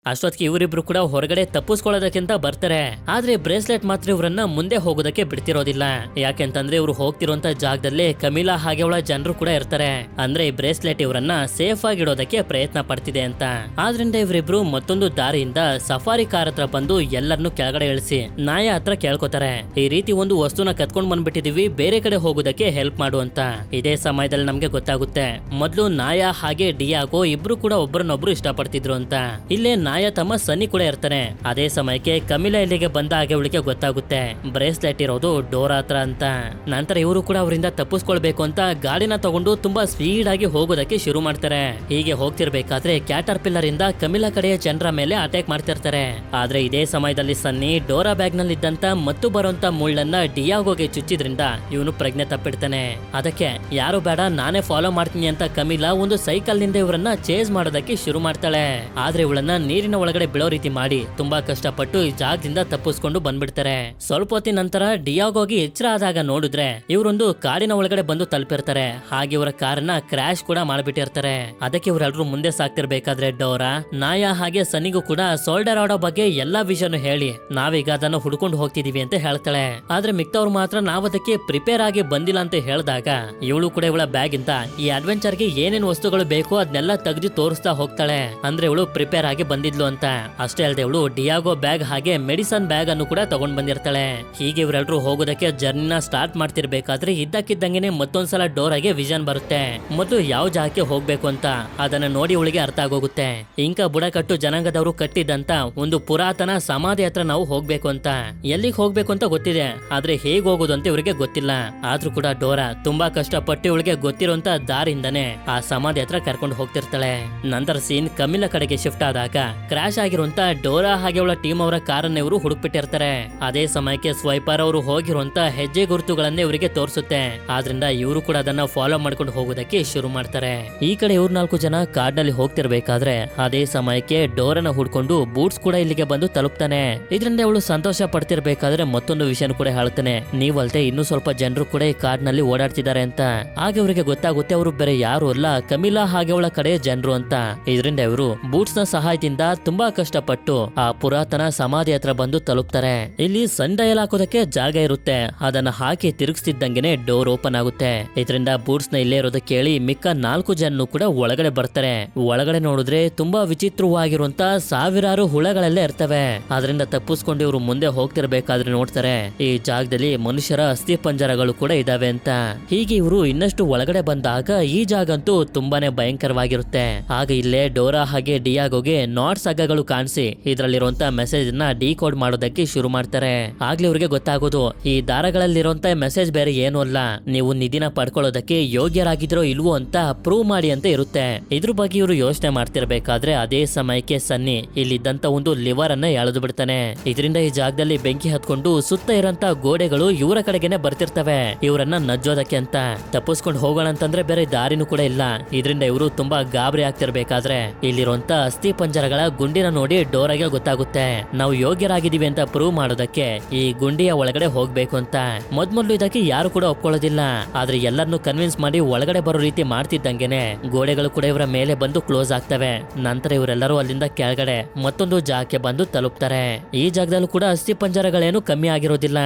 ಅಷ್ಟೊತ್ತಿಗೆ ಇವರಿಬ್ರು ಕೂಡ ಹೊರಗಡೆ ತಪ್ಪಿಸ್ಕೊಳ್ಳೋದಕ್ಕಿಂತ ಬರ್ತಾರೆ. ಆದ್ರೆ ಬ್ರೇಸ್ಲೆಟ್ ಮಾತ್ರ ಇವರನ್ನ ಮುಂದೆ ಹೋಗೋದಕ್ಕೆ ಬಿಡ್ತಿರೋದಿಲ್ಲ. ಯಾಕೆಂತಂದ್ರೆ ಇವ್ರು ಹೋಗ್ತಿರುವಂತ ಜಾಗದಲ್ಲೇ ಕಮಿಲಾ ಹಾಗೆ ಅವಳ ಜನರು ಕೂಡ ಇರ್ತಾರೆ. ಅಂದ್ರೆ ಈ ಬ್ರೇಸ್ಲೆಟ್ ಇವರನ್ನ ಸೇಫ್ ಆಗಿ ಇಡೋದಕ್ಕೆ ಪ್ರಯತ್ನ ಪಡ್ತಿದೆ ಅಂತ. ಆದ್ರಿಂದ ಇವರಿಬ್ರು ಮತ್ತೊಂದು ದಾರಿಯಿಂದ ಸಫಾರಿ ಕಾರ್ ಹತ್ರ ಬಂದು ಎಲ್ಲರನ್ನು ಕೆಳಗಡೆ ಇಳಿಸಿ ನಾಯ ಹತ್ರ ಕೇಳ್ಕೊತಾರೆ, ಈ ರೀತಿ ಒಂದು ವಸ್ತುನ ಕತ್ಕೊಂಡ್ ಬಂದ್ಬಿಟ್ಟಿದೀವಿ, ಬೇರೆ ಕಡೆ ಹೋಗೋದಕ್ಕೆ ಹೆಲ್ಪ್ ಮಾಡು ಅಂತ. ಇದೇ ಸಮಯದಲ್ಲಿ ನಮ್ಗೆ ಗೊತ್ತಾಗುತ್ತೆ ಮೊದ್ಲು ನಾಯ ಹಾಗೆ ಡಿಯಾಗೋ ಇಬ್ರು ಕೂಡ ಒಬ್ಬರನ್ನೊಬ್ರು ಇಷ್ಟಪಡ್ತಿದ್ರು ಅಂತ. ಇಲ್ಲೇ ನಾಯ ತಮ್ಮ ಸನ್ನಿ ಕೂಡ ಇರ್ತಾನೆ. ಅದೇ ಸಮಯಕ್ಕೆ ಕಮಿಲಾ ಇಲ್ಲಿಗೆ ಬಂದ ಹಾಗೆ ಅವಳಿಗೆ ಗೊತ್ತಾಗುತ್ತೆ ಬ್ರೇಸ್ಲೆಟ್ ಇರೋದು ಡೋರಾ ಹತ್ರ ಅಂತ. ನಂತರ ಇವರು ಕೂಡ ಅವರಿಂದ ತಪ್ಪಿಸ್ಕೊಳ್ಬೇಕು ಅಂತ ಗಾಡಿನ ತಗೊಂಡು ತುಂಬಾ ಸ್ಪೀಡ್ ಆಗಿ ಹೋಗೋದಕ್ಕೆ ಶುರು ಮಾಡ್ತಾರೆ. ಹೀಗೆ ಹೋಗ್ತಿರ್ಬೇಕಾದ್ರೆ ಕ್ಯಾಟರ್ ಪಿಲ್ಲರ್ ಇಂದ ಕಮಿಲಾ ಕಡೆಯ ಜನರ ಮೇಲೆ ಅಟ್ಯಾಕ್ ಮಾಡ್ತಿರ್ತಾರೆ. ಆದ್ರೆ ಇದೇ ಸಮಯದಲ್ಲಿ ಸನ್ನಿ ಡೋರಾ ಬ್ಯಾಗ್ ನಲ್ಲಿ ಇದ್ದಂತ ಮತ್ತು ಬರುವಂತ ಮುಳ್ಳನ್ನ ಡಿಯಾಗೋಗೆ ಚುಚ್ಚಿದ್ರಿಂದ ಇವನು ಪ್ರಜ್ಞೆ ತಪ್ಪಿಡ್ತಾನೆ. ಅದಕ್ಕೆ ಯಾರು ಬೇಡ ನಾನೇ ಫಾಲೋ ಮಾಡ್ತೀನಿ ಅಂತ ಕಮಿಲಾ ಒಂದು ಸೈಕಲ್ ನಿಂದ ಇವರನ್ನ ಚೇಸ್ ಮಾಡೋದಕ್ಕೆ ಶುರು ಮಾಡ್ತಾಳೆ. ಆದ್ರೆ ಇವಳನ್ನ ನೀರಿನ ಒಳಗಡೆ ಬೀಳೋ ರೀತಿ ಮಾಡಿ ತುಂಬಾ ಕಷ್ಟಪಟ್ಟು ಈ ಜಾಗದಿಂದ ತಪ್ಪಿಸ್ಕೊಂಡು ಬಂದ್ಬಿಡ್ತಾರೆ. ಸ್ವಲ್ಪ ಹೊತ್ತಿನ ನಂತರ ಡಿಯಾಗೋಗಿ ಎಚ್ಚರ ಆದಾಗ ನೋಡಿದ್ರೆ ಇವರೊಂದು ಕಾಡಿನ ಒಳಗಡೆ ಬಂದು ತಲುಪಿರ್ತಾರೆ. ಹಾಗೆ ಇವರ ಕಾರನ್ನ ಕ್ರಾಶ್ ಕೂಡ ಮಾಡ್ಬಿಟ್ಟಿರ್ತಾರೆ. ಅದಕ್ಕೆ ಇವರೆಲ್ಲರೂ ಮುಂದೆ ಸಾಕ್ತಿರ್ಬೇಕಾದ್ರೆ ಡೋರಾ ನಾಯ ಹಾಗೆ ಸನ್ನಿಗೂ ಕೂಡ ಸೋಲ್ಡರ್ ಆಡೋ ಬಗ್ಗೆ ಎಲ್ಲಾ ವಿಷಯನು ಹೇಳಿ ನಾವೀಗ ಅದನ್ನು ಹುಡ್ಕೊಂಡು ಹೋಗ್ತಿದೀವಿ ಅಂತ ಹೇಳ್ತಾಳೆ. ಆದ್ರೆ ಮಿಕ್ತವ್ರು ಮಾತ್ರ ನಾವದಕ್ಕೆ ಪ್ರಿಪೇರ್ ಆಗಿ ಬಂದಿಲ್ಲ ಅಂತ ಹೇಳಿದಾಗ ಇವಳು ಕೂಡ ಇವಳ ಬ್ಯಾಗ್ ಇಂದ ಈ ಅಡ್ವೆಂಚರ್ ಗೆ ಏನೇನ್ ವಸ್ತುಗಳು ಬೇಕೋ ಅದನ್ನೆಲ್ಲ ತೆಗೆದು ತೋರಿಸ್ತಾ ಹೋಗ್ತಾಳೆ. ಅಂದ್ರೆ ಇವಳು ಪ್ರಿಪೇರ್ ಆಗಿ ಬಂದಿಲ್ಲ ಬಂದಿದ್ಲು ಅಂತ. ಅಷ್ಟೇ ಅಲ್ಲದೆ ಇವಳು ಡಿಯಾಗೋ ಬ್ಯಾಗ್ ಹಾಗೆ ಮೆಡಿಸನ್ ಬ್ಯಾಗ್ ಅನ್ನು ಕೂಡ ತಗೊಂಡ್ ಬಂದಿರ್ತಾಳೆ. ಹೀಗೆ ಇವರೆಲ್ಲರೂ ಹೋಗೋದಕ್ಕೆ ಜರ್ನಿನ ಸ್ಟಾರ್ಟ್ ಮಾಡ್ತಿರ್ಬೇಕಾದ್ರೆ ಇದ್ದಕ್ಕಿದ್ದಂಗೆನೆ ಮತ್ತೊಂದ್ಸಲ ಡೋರ್ ಆಗಿ ವಿಷನ್ ಬರುತ್ತೆ. ಮೊದಲು ಯಾವ ಜಾಗಕ್ಕೆ ಹೋಗ್ಬೇಕು ಅಂತ ಅದನ್ನ ನೋಡಿ ಇವಳಿಗೆ ಅರ್ಥ ಆಗೋಗುತ್ತೆ. ಇಂಕ ಬುಡಕಟ್ಟು ಜನಾಂಗದವರು ಕಟ್ಟಿದಂತ ಒಂದು ಪುರಾತನ ಸಮಾಧಿ ಹತ್ರ ನಾವು ಹೋಗ್ಬೇಕು ಅಂತ. ಎಲ್ಲಿಗೆ ಹೋಗ್ಬೇಕು ಅಂತ ಗೊತ್ತಿದೆ, ಆದ್ರೆ ಹೇಗ್ ಹೋಗೋದು ಅಂತ ಇವ್ರಿಗೆ ಗೊತ್ತಿಲ್ಲ. ಆದ್ರೂ ಕೂಡ ಡೋರಾ ತುಂಬಾ ಕಷ್ಟಪಟ್ಟು ಇವಳಿಗೆ ಗೊತ್ತಿರುವಂತ ದಾರಿಂದಾನೆ ಆ ಸಮಾಧಿ ಹತ್ರ ಕರ್ಕೊಂಡು ಹೋಗ್ತಿರ್ತಾಳೆ. ನಂತರ ಸೀನ್ ಕಮಿಲ ಕಡೆಗೆ ಶಿಫ್ಟ್ ಆದಾಗ ಕ್ರಾಶ್ ಆಗಿರುವಂತ ಡೋರಾ ಹಾಗೆ ಅವಳ ಟೀಮ್ ಅವರ ಕಾರನ್ನ ಇವರು ಹುಡುಕ್ಬಿಟ್ಟಿರ್ತಾರೆ. ಅದೇ ಸಮಯಕ್ಕೆ ಸ್ವೈಪರ್ ಅವರು ಹೋಗಿರುವಂತ ಹೆಜ್ಜೆ ಗುರುತುಗಳನ್ನೇ ಇವರಿಗೆ ತೋರಿಸುತ್ತೆ. ಆದ್ರಿಂದ ಇವರು ಕೂಡ ಅದನ್ನ ಫಾಲೋ ಮಾಡ್ಕೊಂಡು ಹೋಗೋದಕ್ಕೆ ಶುರು ಮಾಡ್ತಾರೆ. ಈ ಕಡೆ ಇವ್ರು 4 ಜನ ಕಾಡ್ನಲ್ಲಿ ಹೋಗ್ತಿರ್ಬೇಕಾದ್ರೆ ಅದೇ ಸಮಯಕ್ಕೆ ಡೋರನ್ನ ಹುಡ್ಕೊಂಡು ಬೂಟ್ಸ್ ಕೂಡ ಇಲ್ಲಿಗೆ ಬಂದು ತಲುಪ್ತಾನೆ. ಇದರಿಂದ ಅವಳು ಸಂತೋಷ ಪಡ್ತಿರ್ಬೇಕಾದ್ರೆ ಮತ್ತೊಂದು ವಿಷಯ ಕೂಡ ಹೇಳ್ತಾನೆ, ನೀವಲ್ದೆ ಇನ್ನೂ ಸ್ವಲ್ಪ ಜನರು ಕೂಡ ಈ ಕಾಡ್ನಲ್ಲಿ ಓಡಾಡ್ತಿದ್ದಾರೆ ಅಂತ. ಹಾಗೆ ಅವರಿಗೆ ಗೊತ್ತಾಗುತ್ತೆ ಅವರು ಬೇರೆ ಯಾರು ಅಲ್ಲ, ಕಮಿಲಾ ಹಾಗೆ ಅವಳ ಕಡೆ ಜನರು ಅಂತ. ಇದರಿಂದ ಇವರು ಬೂಟ್ಸ್ ನ ಸಹಾಯದಿಂದ ತುಂಬಾ ಕಷ್ಟಪಟ್ಟು ಆ ಪುರಾತನ ಸಮಾಧಿ ಹತ್ರ ಬಂದು ತಲುಪ್ತಾರೆ. ಇಲ್ಲಿ ಸನ್ ಡಯಲ್ ಹಾಕೋದಕ್ಕೆ ಜಾಗ ಇರುತ್ತೆ, ಅದನ್ನ ಹಾಕಿ ತಿರುಗಿಸ್ತಿದ್ದಂಗೆನೆ ಡೋರ್ ಓಪನ್ ಆಗುತ್ತೆ. ಇದರಿಂದ ಬೂಟ್ಸ್ ನ ಇಲ್ಲೇ ಇರೋದಕ್ಕೆ ಕೇಳಿ ಮಿಕ್ಕ 4 ಜನ ಕೂಡ ಒಳಗಡೆ ಬರ್ತಾರೆ. ಒಳಗಡೆ ನೋಡಿದ್ರೆ ತುಂಬಾ ವಿಚಿತ್ರವಾಗಿರುವಂತ ಸಾವಿರಾರು ಹುಳಗಳೆಲ್ಲ ಇರ್ತವೆ. ಅದರಿಂದ ತಪ್ಪಿಸ್ಕೊಂಡು ಇವರು ಮುಂದೆ ಹೋಗ್ತಿರ್ಬೇಕಾದ್ರೆ ನೋಡ್ತಾರೆ ಈ ಜಾಗದಲ್ಲಿ ಮನುಷ್ಯರ ಅಸ್ಥಿ ಪಂಜರಗಳು ಕೂಡ ಇದಾವೆ ಅಂತ. ಹೀಗೆ ಇವರು ಇನ್ನಷ್ಟು ಒಳಗಡೆ ಬಂದಾಗ ಈ ಜಾಗ ಅಂತೂ ತುಂಬಾನೇ ಭಯಂಕರವಾಗಿರುತ್ತೆ. ಆಗ ಇಲ್ಲೇ ಡೋರಾ ಹಾಗೆ ಡಿಯಾಗೋಗೆ ನಾಟ್ಸ್ ಹಗ್ಗಗಳು ಕಾಣಿಸಿ ಇದರಲ್ಲಿರುವಂತ ಮೆಸೇಜ್ ನ ಡಿಕೋಡ್ ಮಾಡೋದಕ್ಕೆ ಶುರು ಮಾಡ್ತಾರೆ. ಆಗ್ಲೇ ಇವ್ರಿಗೆ ಗೊತ್ತಾಗೋದು ಈ ದಾರಗಳಲ್ಲಿರುವಂತ ಮೆಸೇಜ್ ಬೇರೆ ಏನು ಅಲ್ಲ, ನೀವು ನಿಧಿನ ಪಡ್ಕೊಳ್ಳೋದಕ್ಕೆ ಯೋಗ್ಯರಾಗಿದ್ರೋ ಇಲ್ವೋ ಅಂತ ಪ್ರೂವ್ ಮಾಡಿ ಅಂತ ಇರುತ್ತೆ. ಇದ್ರ ಬಗ್ಗೆ ಇವರು ಯೋಚನೆ ಮಾಡ್ತಿರ್ಬೇಕಾದ್ರೆ ಅದೇ ಸಮಯಕ್ಕೆ ಸನ್ನಿ ಇಲ್ಲಿದ್ದಂತ ಒಂದು ಲಿವರ್ ಅನ್ನ ಎಳೆದು ಬಿಡ್ತಾನೆ. ಇದರಿಂದ ಈ ಜಾಗದಲ್ಲಿ ಬೆಂಕಿ ಹತ್ಕೊಂಡು ಸುತ್ತ ಇರೋಂತ ಗೋಡೆಗಳು ಇವರ ಕಡೆಗೆನೆ ಬರ್ತಿರ್ತವೆ ಇವರನ್ನ ನಜ್ಜೋದಕ್ಕೆ ಅಂತ. ತಪ್ಪಿಸ್ಕೊಂಡು ಹೋಗೋಣ ಅಂತಂದ್ರೆ ಬೇರೆ ದಾರಿನೂ ಕೂಡ ಇಲ್ಲ. ಇದರಿಂದ ಇವರು ತುಂಬಾ ಗಾಬರಿ ಆಗ್ತಿರ್ಬೇಕಾದ್ರೆ ಇಲ್ಲಿರುವಂತ ಅಸ್ಥಿ ಪಂಜರಗಳ ಗುಂಡಿನ ನೋಡಿ ಡೋರಾಗೆ ಗೊತ್ತಾಗುತ್ತೆ ನಾವು ಯೋಗ್ಯರಾಗಿದ್ದೀವಿ ಅಂತ ಪ್ರೂವ್ ಮಾಡೋದಕ್ಕೆ ಈ ಗುಂಡಿಯ ಒಳಗಡೆ ಹೋಗ್ಬೇಕು ಅಂತ. ಮೊದ್ಮೊದ್ಲು ಇದಕ್ಕೆ ಯಾರು ಕೂಡ ಒಪ್ಕೊಳ್ಳೋದಿಲ್ಲ, ಆದ್ರೆ ಎಲ್ಲರನ್ನು ಕನ್ವಿನ್ಸ್ ಮಾಡಿ ಒಳಗಡೆ ಬರೋ ರೀತಿ ಮಾಡ್ತಿದ್ದಂಗೆನೆ ಗೋಡೆಗಳು ಕೂಡ ಇವರ ಮೇಲೆ ಬಂದು ಕ್ಲೋಸ್ ಆಗ್ತವೆ. ನಂತರ ಇವರೆಲ್ಲರೂ ಅಲ್ಲಿಂದ ಕೆಳಗಡೆ ಮತ್ತೊಂದು ಜಾಗಕ್ಕೆ ಬಂದು ತಲುಪ್ತಾರೆ. ಈ ಜಾಗದಲ್ಲೂ ಕೂಡ ಅಸ್ಥಿ ಪಂಜರಗಳೇನು ಕಮ್ಮಿ ಆಗಿರೋದಿಲ್ಲ.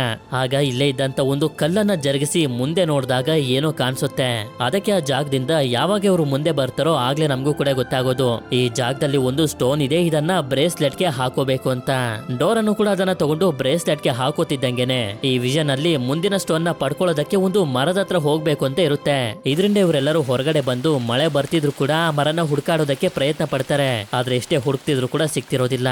ಆಗ ಇಲ್ಲೇ ಇದ್ದಂತ ಒಂದು ಕಲ್ಲನ್ನ ಜರುಗಿಸಿ ಮುಂದೆ ನೋಡಿದಾಗ ಏನೋ ಕಾಣಿಸುತ್ತೆ. ಅದಕ್ಕೆ ಆ ಜಾಗದಿಂದ ಯಾವಾಗ ಇವರು ಮುಂದೆ ಬರ್ತಾರೋ ಆಗ್ಲೇ ನಮಗೂ ಕೂಡ ಗೊತ್ತಾಗೋದು ಈ ಜಾಗದಲ್ಲಿ ಒಂದು ಸ್ಟೋನ್ ಇದೆ, ಇದನ್ನ ಬ್ರೇಸ್ಲೆಟ್ ಗೆ ಹಾಕೋಬೇಕು ಅಂತ. ಡೋರ್ ಅನ್ನು ಕೂಡ ಅದನ್ನ ತಗೊಂಡು ಬ್ರೇಸ್ಲೆಟ್ ಗೆ ಹಾಕೋತಿದ್ದಂಗೆನೆ ಈ ವಿಷನ್ ಅಲ್ಲಿ ಮುಂದಿನ ಸ್ಟೋನ್ ನ ಪಡ್ಕೊಳ್ಳೋದಕ್ಕೆ ಒಂದು ಮರದ ಹತ್ರ ಹೋಗ್ಬೇಕು ಅಂತ ಇರುತ್ತೆ. ಇದರಿಂದ ಇವರೆಲ್ಲರೂ ಹೊರಗಡೆ ಬಂದು ಮಳೆ ಬರ್ತಿದ್ರು ಕೂಡ ಆ ಮರನ ಹುಡುಕಾಡೋದಕ್ಕೆ ಪ್ರಯತ್ನ ಪಡ್ತಾರೆ. ಆದ್ರೆ ಎಷ್ಟೇ ಹುಡುಕ್ತಿದ್ರು ಕೂಡ ಸಿಕ್ತಿರೋದಿಲ್ಲ.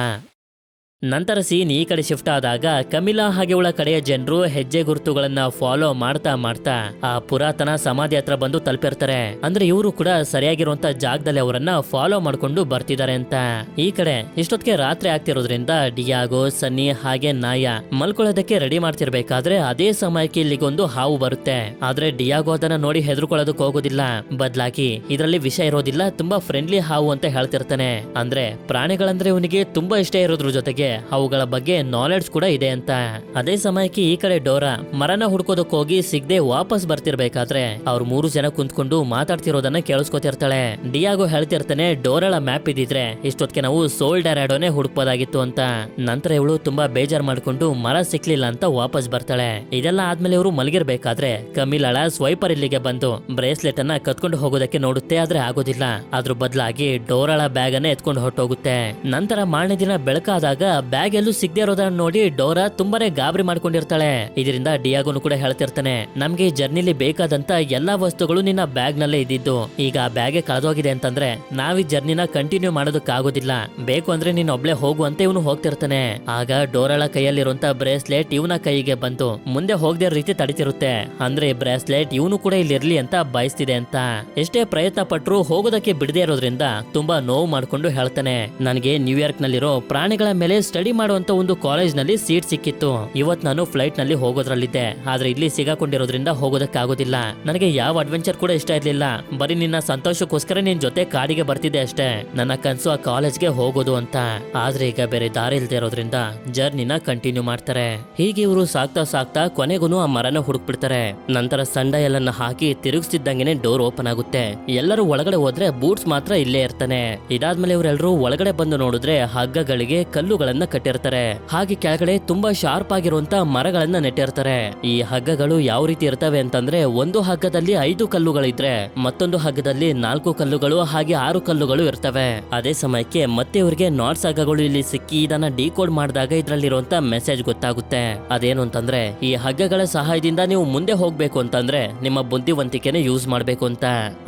ನಂತರ ಸೀನ್ ಈ ಕಡೆ ಶಿಫ್ಟ್ ಆದಾಗ ಕಮಿಲಾ ಹಾಗೆ ಅವಳ ಕಡೆಯ ಜನರು ಹೆಜ್ಜೆ ಗುರುತುಗಳನ್ನ ಫಾಲೋ ಮಾಡ್ತಾ ಮಾಡ್ತಾ ಆ ಪುರಾತನ ಸಮಾಧಿ ಹತ್ರ ಬಂದು ತಲುಪಿರ್ತಾರೆ. ಅಂದ್ರೆ ಇವರು ಕೂಡ ಸರಿಯಾಗಿರುವಂತ ಜಾಗದಲ್ಲಿ ಅವರನ್ನ ಫಾಲೋ ಮಾಡ್ಕೊಂಡು ಬರ್ತಿದ್ದಾರೆ ಅಂತ. ಈ ಕಡೆ ಇಷ್ಟೊತ್ತಿಗೆ ರಾತ್ರಿ ಆಗ್ತಿರೋದ್ರಿಂದ ಡಿಯಾಗೋ, ಸನ್ನಿ ಹಾಗೆ ನಾಯ ಮಲ್ಕೊಳ್ಳೋದಕ್ಕೆ ರೆಡಿ ಮಾಡ್ತಿರ್ಬೇಕಾದ್ರೆ ಅದೇ ಸಮಯಕ್ಕೆ ಇಲ್ಲಿಗೊಂದು ಹಾವು ಬರುತ್ತೆ. ಆದ್ರೆ ಡಿಯಾಗೋ ಅದನ್ನ ನೋಡಿ ಹೆದರ್ಕೊಳ್ಳೋದಕ್ಕೆ ಹೋಗೋದಿಲ್ಲ, ಬದಲಾಗಿ ಇದರಲ್ಲಿ ವಿಷ ಇರೋದಿಲ್ಲ, ತುಂಬಾ ಫ್ರೆಂಡ್ಲಿ ಹಾವು ಅಂತ ಹೇಳ್ತಿರ್ತಾನೆ. ಅಂದ್ರೆ ಪ್ರಾಣಿಗಳಂದ್ರೆ ಇವನಿಗೆ ತುಂಬಾ ಇಷ್ಟ ಇರೋದ್ರ ಜೊತೆಗೆ ಅವುಗಳ ಬಗ್ಗೆ ನಾಲೆಡ್ಜ್ ಕೂಡ ಇದೆ ಅಂತ. ಅದೇ ಸಮಯಕ್ಕೆ ಈ ಕಡೆ ಡೋರಾ ಮರನ ಹುಡ್ಕೋದಕ್ಕೆ ಹೋಗಿ ಸಿಗದೆ ವಾಪಸ್ ಬರ್ತಿರ್ಬೇಕಾದ್ರೆ ಅವ್ರು 3 ಜನ ಕುಂತ್ಕೊಂಡು ಮಾತಾಡ್ತಿರೋದನ್ನ ಕೇಳಿಸ್ಕೊತಿರ್ತಾಳೆ. ಡಿಯಾಗೋ ಹೇಳ್ತಿರ್ತಾನೆ ಡೋರಾಳ ಮ್ಯಾಪ್ ಇದ್ದಿದ್ರೆ ಇಷ್ಟೊತ್ತಿಗೆ ನಾವು ಸೋಲ್ ಡ್ಯಾರಾಡೋನೆ ಹುಡುಕ್ಬೋದಾಗಿತ್ತು ಅಂತ. ನಂತರ ಇವಳು ತುಂಬಾ ಬೇಜಾರ್ ಮಾಡ್ಕೊಂಡು ಮರ ಸಿಕ್ಲಿಲ್ಲ ಅಂತ ವಾಪಸ್ ಬರ್ತಾಳೆ. ಇದೆಲ್ಲ ಆದ್ಮೇಲೆ ಇವರು ಮಲಗಿರ್ಬೇಕಾದ್ರೆ ಕಮಿಲಾಳ ಸ್ವೈಪರ್ ಇಲ್ಲಿಗೆ ಬಂದು ಬ್ರೇಸ್ಲೆಟ್ ಅನ್ನ ಕತ್ಕೊಂಡು ಹೋಗೋದಕ್ಕೆ ನೋಡುತ್ತೆ, ಆದ್ರೆ ಆಗೋದಿಲ್ಲ. ಅದ್ರ ಬದಲಾಗಿ ಡೋರಾಳ ಬ್ಯಾಗ್ ಅನ್ನ ಎತ್ಕೊಂಡು ಹೊರಟೋಗುತ್ತೆ. ನಂತರ ಮಾರನೇ ದಿನ ಬೆಳಕಾದಾಗ ಬ್ಯಾಗ್ ಎಲ್ಲೂ ಸಿಗದೆ ಇರೋದನ್ನ ನೋಡಿ ಡೋರಾ ತುಂಬಾನೇ ಗಾಬರಿ ಮಾಡ್ಕೊಂಡಿರ್ತಾಳೆ. ಇದರಿಂದ ಡಿಯಾಗೋನು ಕೂಡ ಹೇಳ್ತಿರ್ತಾನೆ ನಮ್ಗೆ ಈ ಜರ್ನಿಲಿ ಬೇಕಾದಂತ ಎಲ್ಲಾ ವಸ್ತುಗಳು ನಿನ್ನ ಬ್ಯಾಗ್ ನಲ್ಲೇ ಇದ್ದಿದ್ದು, ಈಗ ಆ ಬ್ಯಾಗೆ ಕಳೆದೋಗಿದೆ ಅಂತಂದ್ರೆ ನಾವ್ ಈ ಜರ್ನಿನ ಕಂಟಿನ್ಯೂ ಮಾಡೋದಕ್ಕಾಗೋದಿಲ್ಲ, ಬೇಕು ಅಂದ್ರೆ ನೀನ್ ಒಬ್ಳೆ ಹೋಗು ಅಂತ ಇವನು ಹೋಗ್ತಿರ್ತಾನೆ. ಆಗ ಡೋರಾಳ ಕೈಯಲ್ಲಿರುವಂತ ಬ್ರೇಸ್ಲೆಟ್ ಇವನ ಕೈಗೆ ಬಂತು ಮುಂದೆ ಹೋಗದೆ ರೀತಿ ತಡಿತಿರುತ್ತೆ. ಅಂದ್ರೆ ಬ್ರೇಸ್ಲೆಟ್ ಇವನು ಕೂಡ ಇಲ್ಲಿ ಇರ್ಲಿ ಅಂತ ಬಯಸ್ತಿದೆ ಅಂತ. ಎಷ್ಟೇ ಪ್ರಯತ್ನ ಪಟ್ರು ಹೋಗೋದಕ್ಕೆ ಬಿಡದೆ ಇರೋದ್ರಿಂದ ತುಂಬಾ ನೋವು ಮಾಡ್ಕೊಂಡು ಹೇಳ್ತಾನೆ ನನಗೆ ನ್ಯೂಯಾರ್ಕ್ ನಲ್ಲಿರೋ ಪ್ರಾಣಿಗಳ ಮೇಲೆ ಸ್ಟಡಿ ಮಾಡುವಂತ ಒಂದು ಕಾಲೇಜ್ ನಲ್ಲಿ ಸೀಟ್ ಸಿಕ್ಕಿತ್ತು, ಇವತ್ ನಾನು ಫ್ಲೈಟ್ ನಲ್ಲಿ ಹೋಗೋದ್ರಲ್ಲಿದ್ದೆ, ಆದ್ರೆ ಇಲ್ಲಿ ಸಿಗಾಕೊಂಡಿರೋದ್ರಿಂದ ಹೋಗೋದಕ್ಕಾಗೋದಿಲ್ಲ. ನನಗೆ ಯಾವ ಅಡ್ವೆಂಚರ್ ಕೂಡ ಇಷ್ಟ ಇರ್ಲಿಲ್ಲ, ಬರೀ ನಿನ್ನ ಸಂತೋಷಕ್ಕೋಸ್ಕರ ನಿನ್ ಜೊತೆ ಕಾಡಿಗೆ ಬರ್ತಿದ್ದೆ ಅಷ್ಟೇ, ನನ್ನ ಕನ್ಸು ಆ ಕಾಲೇಜ್ಗೆ ಹೋಗೋದು ಅಂತ. ಆದ್ರೆ ಈಗ ಬೇರೆ ದಾರಿ ಇಲ್ದೇ ಇರೋದ್ರಿಂದ ಜರ್ನಿನ ಕಂಟಿನ್ಯೂ ಮಾಡ್ತಾರೆ. ಹೀಗೆ ಇವರು ಸಾಕ್ತಾ ಸಾಕ್ತಾ ಕೊನೆಗೂ ಆ ಮರನ ಹುಡುಕ್ಬಿಡ್ತಾರೆ. ನಂತರ ಸಂಡ ಎಲ್ಲನ್ನ ಹಾಕಿ ತಿರುಗಿಸ್ತಿದ್ದಂಗೆನೆ ಡೋರ್ ಓಪನ್ ಆಗುತ್ತೆ. ಎಲ್ಲರೂ ಒಳಗಡೆ ಹೋದ್ರೆ ಬೂಟ್ಸ್ ಮಾತ್ರ ಇಲ್ಲೇ ಇರ್ತಾನೆ. ಇದಾದ್ಮೇಲೆ ಇವರೆಲ್ಲರೂ ಒಳಗಡೆ ಬಂದು ನೋಡಿದ್ರೆ ಹಗ್ಗಗಳಿಗೆ ಕಲ್ಲುಗಳನ್ನ ಹಗ್ಗಗಳನ್ನ ಕಟ್ಟಿರ್ತಾರೆ. ಹಾಗೆ ಕೆಳಗಡೆ ತುಂಬಾ ಶಾರ್ಪ್ ಆಗಿರುವಂತ ಮರಗಳನ್ನ ನೆಟ್ಟಿರ್ತಾರೆ. ಈ ಹಗ್ಗಗಳು ಯಾವ ರೀತಿ ಇರ್ತವೆ ಅಂತಂದ್ರೆ, ಒಂದು ಹಗ್ಗದಲ್ಲಿ 5 ಕಲ್ಲುಗಳಿದ್ರೆ ಮತ್ತೊಂದು ಹಗ್ಗದಲ್ಲಿ 4 ಕಲ್ಲುಗಳು ಹಾಗೆ 6 ಕಲ್ಲುಗಳು ಇರ್ತವೆ. ಅದೇ ಸಮಯಕ್ಕೆ ಮತ್ತೆ ಇವ್ರಿಗೆ ನಾಟ್ಸ್ ಹಗ್ಗಗಳು ಇಲ್ಲಿ ಸಿಕ್ಕಿ ಇದನ್ನ ಡಿಕೋಡ್ ಮಾಡಿದಾಗ ಇದ್ರಲ್ಲಿರುವಂತ ಮೆಸೇಜ್ ಗೊತ್ತಾಗುತ್ತೆ. ಅದೇನು ಅಂತಂದ್ರೆ, ಈ ಹಗ್ಗಗಳ ಸಹಾಯದಿಂದ ನೀವು ಮುಂದೆ ಹೋಗ್ಬೇಕು ಅಂತಂದ್ರೆ ನಿಮ್ಮ ಬುದ್ಧಿವಂತಿಕೆನ ಯೂಸ್ ಮಾಡ್ಬೇಕು ಅಂತ.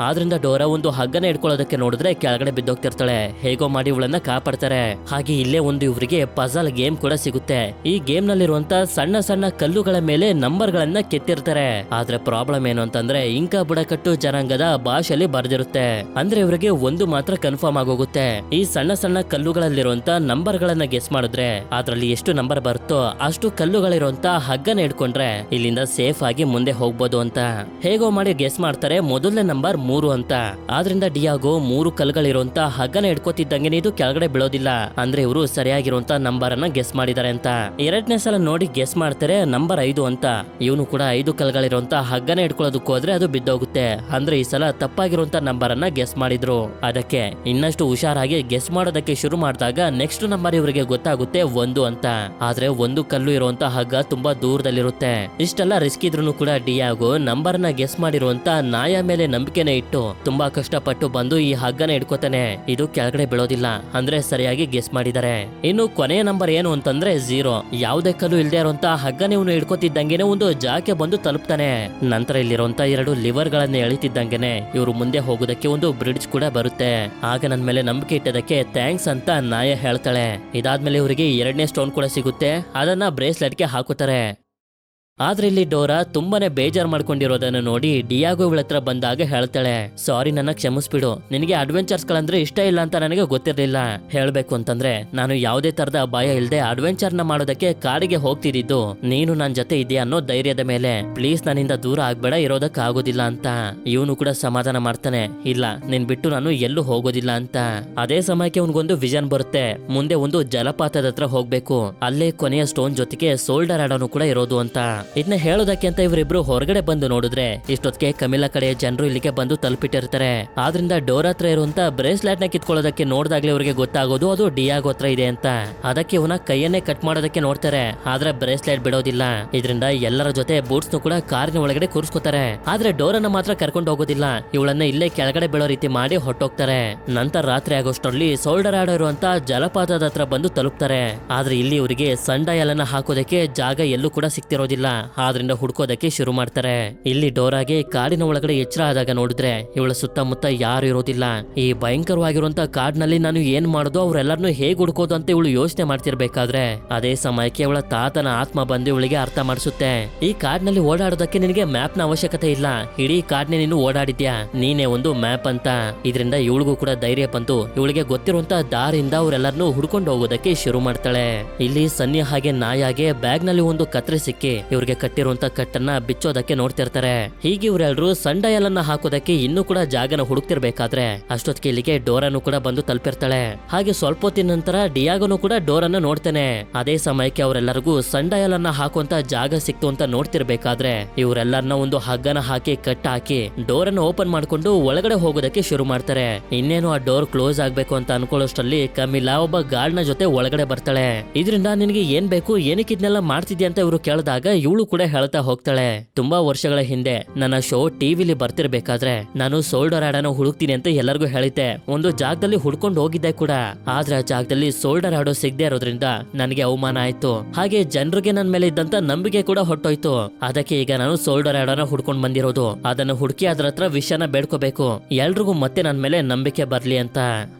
ಆದ್ರಿಂದ ಡೋರಾ ಒಂದು ಹಗ್ಗನ ಇಟ್ಕೊಳ್ಳೋದಕ್ಕೆ ನೋಡಿದ್ರೆ ಕೆಳಗಡೆ ಬಿದ್ದೋಗ್ತಿರ್ತಾಳೆ. ಹೇಗೋ ಮಾಡಿ ಇವಳನ್ನ ಕಾಪಾಡ್ತಾರೆ. ಹಾಗೆ ಇಲ್ಲೇ ಒಂದು ಇವರಿಗೆ ಪಜಲ್ ಗೇಮ್ ಕೂಡ ಸಿಗುತ್ತೆ. ಈ ಗೇಮ್ ನಲ್ಲಿರುವಂತ ಸಣ್ಣ ಸಣ್ಣ ಕಲ್ಲುಗಳ ಮೇಲೆ ನಂಬರ್ ಗಳನ್ನ ಕೆತ್ತಿರ್ತಾರೆ. ಆದ್ರೆ ಪ್ರಾಬ್ಲಮ್ ಏನು ಅಂತಂದ್ರೆ, ಇಂಕಾ ಬುಡಕಟ್ಟು ಜನಾಂಗದ ಭಾಷೆಯಲ್ಲಿ ಬರ್ದಿರುತ್ತೆ. ಅಂದ್ರೆ ಇವರಿಗೆ ಒಂದು ಮಾತ್ರ ಕನ್ಫರ್ಮ್ ಆಗೋಗುತ್ತೆ, ಈ ಸಣ್ಣ ಸಣ್ಣ ಕಲ್ಲುಗಳಲ್ಲಿರುವಂತ ನಂಬರ್ ಗಳನ್ನ ಗೆಸ್ ಮಾಡಿದ್ರೆ ಅದ್ರಲ್ಲಿ ಎಷ್ಟು ನಂಬರ್ ಬರುತ್ತೋ ಅಷ್ಟು ಕಲ್ಲುಗಳಿರುವಂತ ಹಗ್ಗನ ಇಟ್ಕೊಂಡ್ರೆ ಇಲ್ಲಿಂದ ಸೇಫ್ ಆಗಿ ಮುಂದೆ ಹೋಗ್ಬೋದು ಅಂತ. ಹೇಗೋ ಮಾಡಿ ಗೆಸ್ ಮಾಡ್ತಾರೆ ಮೊದಲನೇ ನಂಬರ್ 3 ಅಂತ. ಆದ್ರಿಂದ ಡಿಯಾಗೋ 3 ಕಲ್ಲುಗಳಿರುವಂತ ಹಗ್ಗನ ಇಟ್ಕೋತಿದ್ದಂಗೆ ಇದು ಕೆಳಗಡೆ ಬೀಳೋದಿಲ್ಲ. ಅಂದ್ರೆ ಇವರು ಸರಿಯಾಗಿರುವಂತ ನಂಬರ್ ಅನ್ನ ಗೆಸ್ ಮಾಡಿದ್ದಾರೆ ಅಂತ. ಎರಡನೇ ಸಲ ನೋಡಿ ಗೆಸ್ ಮಾಡ್ತಾರೆ ನಂಬರ್ 5 ಅಂತ. ಇವನು ಕೂಡ 5 ಕಲ್ಲುಗಳಿರುವಂತ ಹಗ್ಗನ ಇಟ್ಕೊಳ್ಳೋದಕ್ಕೆ ಹೋದ್ರೆ ಅದು ಬಿದ್ದೋಗುತ್ತೆ. ಅಂದ್ರೆ ಈ ಸಲ ತಪ್ಪಾಗಿರುವಂತ ನಂಬರ್ ಅನ್ನ ಗೆಸ್ ಮಾಡಿದ್ರು. ಅದಕ್ಕೆ ಇನ್ನಷ್ಟು ಹುಷಾರಾಗಿ ಗೆಸ್ ಮಾಡೋದಕ್ಕೆ ಶುರು ಮಾಡಿದಾಗ ನೆಕ್ಸ್ಟ್ ನಂಬರ್ ಇವರಿಗೆ ಗೊತ್ತಾಗುತ್ತೆ 1 ಅಂತ. ಆದ್ರೆ 1 ಕಲ್ಲು ಇರುವಂತ ಹಗ್ಗ ತುಂಬಾ ದೂರದಲ್ಲಿರುತ್ತೆ. ಇಷ್ಟೆಲ್ಲ ರಿಸ್ಕ್ ಇದ್ರೂ ಕೂಡ ಡಿಯಾಗೋ ನಂಬರ್ ನ ಗೆಸ್ ಮಾಡಿರುವಂತ ನಾಯ ಮೇಲೆ ನಂಬಿಕೆನ ಇಟ್ಟು ತುಂಬಾ ಕಷ್ಟಪಟ್ಟು ಬಂದು ಈ ಹಗ್ಗನ ಇಟ್ಕೋತಾನೆ. ಇದು ಕೆಳಗಡೆ ಬೀಳೋದಿಲ್ಲ. ಅಂದ್ರೆ ಸರಿಯಾಗಿ ಗೆಸ್ ಮಾಡಿದ್ದಾರೆ. ಇನ್ನು ಕೊನೆಯ ನಂಬರ್ ಏನು ಅಂತಂದ್ರೆ 0. ಯಾವುದೇ ಕಲ್ಲು ಇಲ್ದೇ ಇರುವಂತ ಹಗ್ಗನ ಇವನು ಇಟ್ಕೋತಿದ್ದಂಗೆನೆ ಒಂದು ಜಾಕೆ ಬಂದು ತಲುಪ್ತಾನೆ. ನಂತರ ಇಲ್ಲಿರುವಂತ 2 ಲಿವರ್ ಗಳನ್ನ ಎಳಿತಿದ್ದಂಗೆನೆ ಇವರು ಮುಂದೆ ಹೋಗೋದಕ್ಕೆ ಒಂದು ಬ್ರಿಡ್ಜ್ ಕೂಡ ಬರುತ್ತೆ. ಆಗ ನನ್ನ ಮೇಲೆ ನಂಬಿಕೆ ಇಟ್ಟದಕ್ಕೆ ಥ್ಯಾಂಕ್ಸ್ ಅಂತ ನಾಯ ಹೇಳ್ತಾಳೆ. ಇದಾದ್ಮೇಲೆ ಇವರಿಗೆ 2ನೇ ಸ್ಟೋನ್ ಕೂಡ ಸಿಗುತ್ತೆ. ಅದನ್ನ ಬ್ರೇಸ್ಲೆಟ್ಗೆ ಹಾಕುತ್ತಾರೆ. ಆದ್ರೆ ಇಲ್ಲಿ ಡೋರಾ ತುಂಬಾನೇ ಬೇಜಾರ್ ಮಾಡ್ಕೊಂಡಿರೋದನ್ನ ನೋಡಿ ಡಿಯಾಗೋ ಇವಳ ಹತ್ರ ಬಂದಾಗ ಹೇಳ್ತಾಳೆ, ಸಾರಿ, ನನ್ನ ಕ್ಷಮಿಸ್ಬಿಡು. ನಿನಗೆ ಅಡ್ವೆಂಚರ್ಸ್ ಗಳಂದ್ರೆ ಇಷ್ಟ ಇಲ್ಲ ಅಂತ ನನಗೆ ಗೊತ್ತಿರ್ಲಿಲ್ಲ. ಹೇಳ್ಬೇಕು ಅಂತಂದ್ರೆ ನಾನು ಯಾವುದೇ ತರದ ಭಯ ಇಲ್ಲದೆ ಅಡ್ವೆಂಚರ್ ನ ಮಾಡೋದಕ್ಕೆ ಕಾಡಿಗೆ ಹೋಗ್ತಿದ್ದು ನೀನು ನನ್ನ ಜೊತೆ ಇದೆಯಾ ಅನ್ನೋ ಧೈರ್ಯದ ಮೇಲೆ. ಪ್ಲೀಸ್ ನನ್ನಿಂದ ದೂರ ಆಗ್ಬೇಡ, ಇರೋದಕ್ಕೆ ಆಗೋದಿಲ್ಲ ಅಂತ. ಇವನು ಕೂಡ ಸಮಾಧಾನ ಮಾಡ್ತಾನೆ, ಇಲ್ಲ ನಿನ್ ಬಿಟ್ಟು ನಾನು ಎಲ್ಲೂ ಹೋಗೋದಿಲ್ಲ ಅಂತ. ಅದೇ ಸಮಯಕ್ಕೆ ಅವನಿಗೊಂದು ವಿಷನ್ ಬರುತ್ತೆ. ಮುಂದೆ ಒಂದು ಜಲಪಾತದ ಹತ್ರ ಹೋಗ್ಬೇಕು, ಅಲ್ಲೇ ಕೊನೆಯ ಸ್ಟೋನ್ ಜೊತೆಗೆ ಸೋಲ್ಡರ್ ಆಡೋನು ಕೂಡ ಇರೋದು ಅಂತ. ಇದನ್ನ ಹೇಳೋದಕ್ಕೆ ಅಂತ ಇವರಿಬ್ರು ಹೊರಗಡೆ ಬಂದು ನೋಡಿದ್ರೆ ಇಷ್ಟೊತ್ತಿಗೆ ಕಮಿಲಾ ಕಡೆಯ ಜನರು ಇಲ್ಲಿಗೆ ಬಂದು ತಲುಪಿಟ್ಟಿರ್ತಾರೆ. ಆದ್ರಿಂದ ಡೋರಾ ಹತ್ರ ಇರುವಂತ ಬ್ರೇಸ್ಲೆಟ್ ನ ಕಿತ್ಕೊಳ್ಳೋದಕ್ಕೆ ನೋಡಿದಾಗ್ಲೇ ಇವರಿಗೆ ಗೊತ್ತಾಗೋದು ಅದು ಡಿಯಾಗೋ ಹತ್ರ ಇದೆ ಅಂತ. ಅದಕ್ಕೆ ಇವನ ಕೈಯನ್ನೇ ಕಟ್ ಮಾಡೋದಕ್ಕೆ ನೋಡ್ತಾರೆ. ಆದ್ರೆ ಬ್ರೇಸ್ಲೆಟ್ ಬಿಡೋದಿಲ್ಲ. ಇದರಿಂದ ಎಲ್ಲರ ಜೊತೆ ಬೂಟ್ಸ್ ನು ಕೂಡ ಕಾರಿನ ಒಳಗಡೆ ಕೂರಿಸ್ಕೋತಾರೆ. ಆದ್ರೆ ಡೋರನ್ನ ಮಾತ್ರ ಕರ್ಕೊಂಡು ಹೋಗೋದಿಲ್ಲ. ಇವಳನ್ನ ಇಲ್ಲೇ ಕೆಳಗಡೆ ಬೀಳೋ ರೀತಿ ಮಾಡಿ ಹೊಟ್ಟೋಗ್ತಾರೆ. ನಂತರ ರಾತ್ರಿ ಆಗೋಷ್ಟರಲ್ಲಿ ಸೋಲ್ಡರ್ ಆಡೋ ಇರುವಂತ ಜಲಪಾತದ ಹತ್ರ ಬಂದು ತಲುಪ್ತಾರೆ. ಆದ್ರೆ ಇಲ್ಲಿ ಇವರಿಗೆ ಸಣ್ಣ ಡಯಲನ್ನ ಹಾಕೋದಕ್ಕೆ ಜಾಗ ಎಲ್ಲೂ ಕೂಡ ಸಿಕ್ತಿರೋದಿಲ್ಲ. ಆದ್ರಿಂದ ಹುಡ್ಕೋದಕ್ಕೆ ಶುರು ಮಾಡ್ತಾರೆ. ಇಲ್ಲಿ ಡೋರಾಗೆ ಕಾಡಿನ ಒಳಗಡೆ ಎಚ್ಚರ ಆದಾಗ ನೋಡಿದ್ರೆ ಇವಳ ಸುತ್ತಮುತ್ತ ಯಾರು ಇರೋದಿಲ್ಲ. ಈ ಭಯಂಕರವಾಗಿರುವಂತ ಕಾಡಿನಲ್ಲಿ ನಾನು ಏನ್ ಮಾಡೋದು, ಅವ್ರೆಲ್ಲರನ್ನು ಹೇಗ್ ಹುಡ್ಕೋದು ಅಂತ ಇವಳು ಯೋಚನೆ ಮಾಡ್ತಿರ್ಬೇಕಾದ್ರೆ ಅದೇ ಸಮಯಕ್ಕೆ ಇವಳ ತಾತನ ಆತ್ಮ ಬಂದು ಇವಳಿಗೆ ಅರ್ಥ ಮಾಡಿಸುತ್ತೆ. ಈ ಕಾಡಿನಲ್ಲಿ ಓಡಾಡೋದಕ್ಕೆ ನಿನಗೆ ಮ್ಯಾಪ್ ನ ಅವಶ್ಯಕತೆ ಇಲ್ಲ. ಇಡೀ ಕಾಡ್ನೆ ನೀನು ಓಡಾಡಿದ್ಯಾ, ನೀನೇ ಒಂದು ಮ್ಯಾಪ್ ಅಂತ. ಇದರಿಂದ ಇವಳಿಗೂ ಕೂಡ ಧೈರ್ಯ ಬಂತು. ಇವಳಿಗೆ ಗೊತ್ತಿರುವಂತ ದಾರಿಯಿಂದ ಅವರೆಲ್ಲರನ್ನು ಹುಡ್ಕೊಂಡು ಹೋಗೋದಕ್ಕೆ ಶುರು ಮಾಡ್ತಾಳೆ. ಇಲ್ಲಿ ಸನ್ನಿ ಹಾಗೆ ನಾಯಾಗೆ ಬ್ಯಾಗ್ ನಲ್ಲಿ ಒಂದು ಕತ್ರೆ ಸಿಕ್ಕಿ ಇವ್ರಿಗೆ ಕಟ್ಟಿರುವಂತ ಕಟ್ಟನ್ನ ಬಿಚ್ಚೋದಕ್ಕೆ ನೋಡ್ತಿರ್ತಾರೆ. ಹೀಗೆ ಇವರೆಲ್ಲರೂ ಸಂಡಯಲನ್ನ ಹಾಕೋದಕ್ಕೆ ಇನ್ನೂ ಕೂಡ ಜಾಗನ ಹುಡುಕ್ತಿರ್ಬೇಕಾದ್ರೆ ಅಷ್ಟೊತ್ತಿಗೆ ಇಲ್ಲಿಗೆ ಡೋರಾನು ಕೂಡ ಬಂದು ತಲುಪಿರ್ತಾಳೆ. ಹಾಗೆ ಸ್ವಲ್ಪ ಹೊತ್ತಿನ ನಂತರ ಡಿಯಾಗೋನು ಕೂಡ ಡೋರನ್ನ ನೋಡ್ತಾನೆ. ಅದೇ ಸಮಯಕ್ಕೆ ಅವರೆಲ್ಲರಿಗೂ ಸಂಡಯಲನ್ನ ಹಾಕುವಂತ ಜಾಗ ಸಿಕ್ತು ಅಂತ ನೋಡ್ತಿರ್ಬೇಕಾದ್ರೆ ಇವರೆಲ್ಲರನ್ನ ಒಂದು ಹಗ್ಗನ ಹಾಕಿ ಕಟ್ಟ ಹಾಕಿ ಡೋರನ್ನ ಓಪನ್ ಮಾಡ್ಕೊಂಡು ಒಳಗಡೆ ಹೋಗೋದಕ್ಕೆ ಶುರು ಮಾಡ್ತಾರೆ. ಇನ್ನೇನು ಆ ಡೋರ್ ಕ್ಲೋಸ್ ಆಗ್ಬೇಕು ಅಂತ ಅನ್ಕೊಳ್ಳೋಷ್ಟರಲ್ಲಿ ಕಮಿಲಾ ಒಬ್ಬ ಗಾರ್ಡ್ ನ ಜೊತೆ ಒಳಗಡೆ ಬರ್ತಾಳೆ. ಇದರಿಂದ ನಿನಗೆ ಏನ್ ಬೇಕು, ಏನಕ್ಕೆ ಇದನ್ನೆಲ್ಲ ಮಾಡ್ತಿದ್ಯಾ ಅಂತ ಇವರು ಕೇಳಿದಾಗ ಇವಳು ಕೂಡ ಹೇಳ್ತಾ ಹೋಗ್ತಾಳೆ, ತುಂಬಾ ವರ್ಷಗಳ ಹಿಂದೆ ನನ್ನ ಶೋ ಟಿವಿಲಿ ಬರ್ತಿರ್ಬೇಕಾದ್ರೆ ನಾನು ಸೋಲ್ಡರ್ ಆಡೋನ ಹುಡುಕ್ತೀನಿ ಅಂತ ಎಲ್ಲರಿಗೂ ಹೇಳಿದ್ದೆ. ಒಂದು ಜಾಗದಲ್ಲಿ ಹುಡ್ಕೊಂಡು ಹೋಗಿದ್ದೆ ಕೂಡ. ಆದ್ರೆ ಆ ಜಾಗದಲ್ಲಿ ಸೋಲ್ಡರ್ ಆಡೋ ಸಿಗದೆ ಇರೋದ್ರಿಂದ ನನಗೆ ಅವಮಾನ ಆಯ್ತು. ಹಾಗೆ ಜನರಿಗೆ ನನ್ನ ಮೇಲೆ ಇದ್ದಂತ ನಂಬಿಕೆ ಕೂಡ ಹೊಟ್ಟೋಯ್ತು. ಅದಕ್ಕೆ ಈಗ ನಾನು ಸೋಲ್ಡರ್ ಆಡೋನ ಹುಡ್ಕೊಂಡ್ ಬಂದಿರೋದು. ಅದನ್ನ ಹುಡುಕಿ ಅದ್ರ ಹತ್ರ ವಿಷಯನ ಬೇಡ್ಕೋಬೇಕು, ಎಲ್ರಿಗೂ ಮತ್ತೆ ನನ್ನ ಮೇಲೆ ನಂಬಿಕೆ ಬರ್ಲಿ ಅಂತ.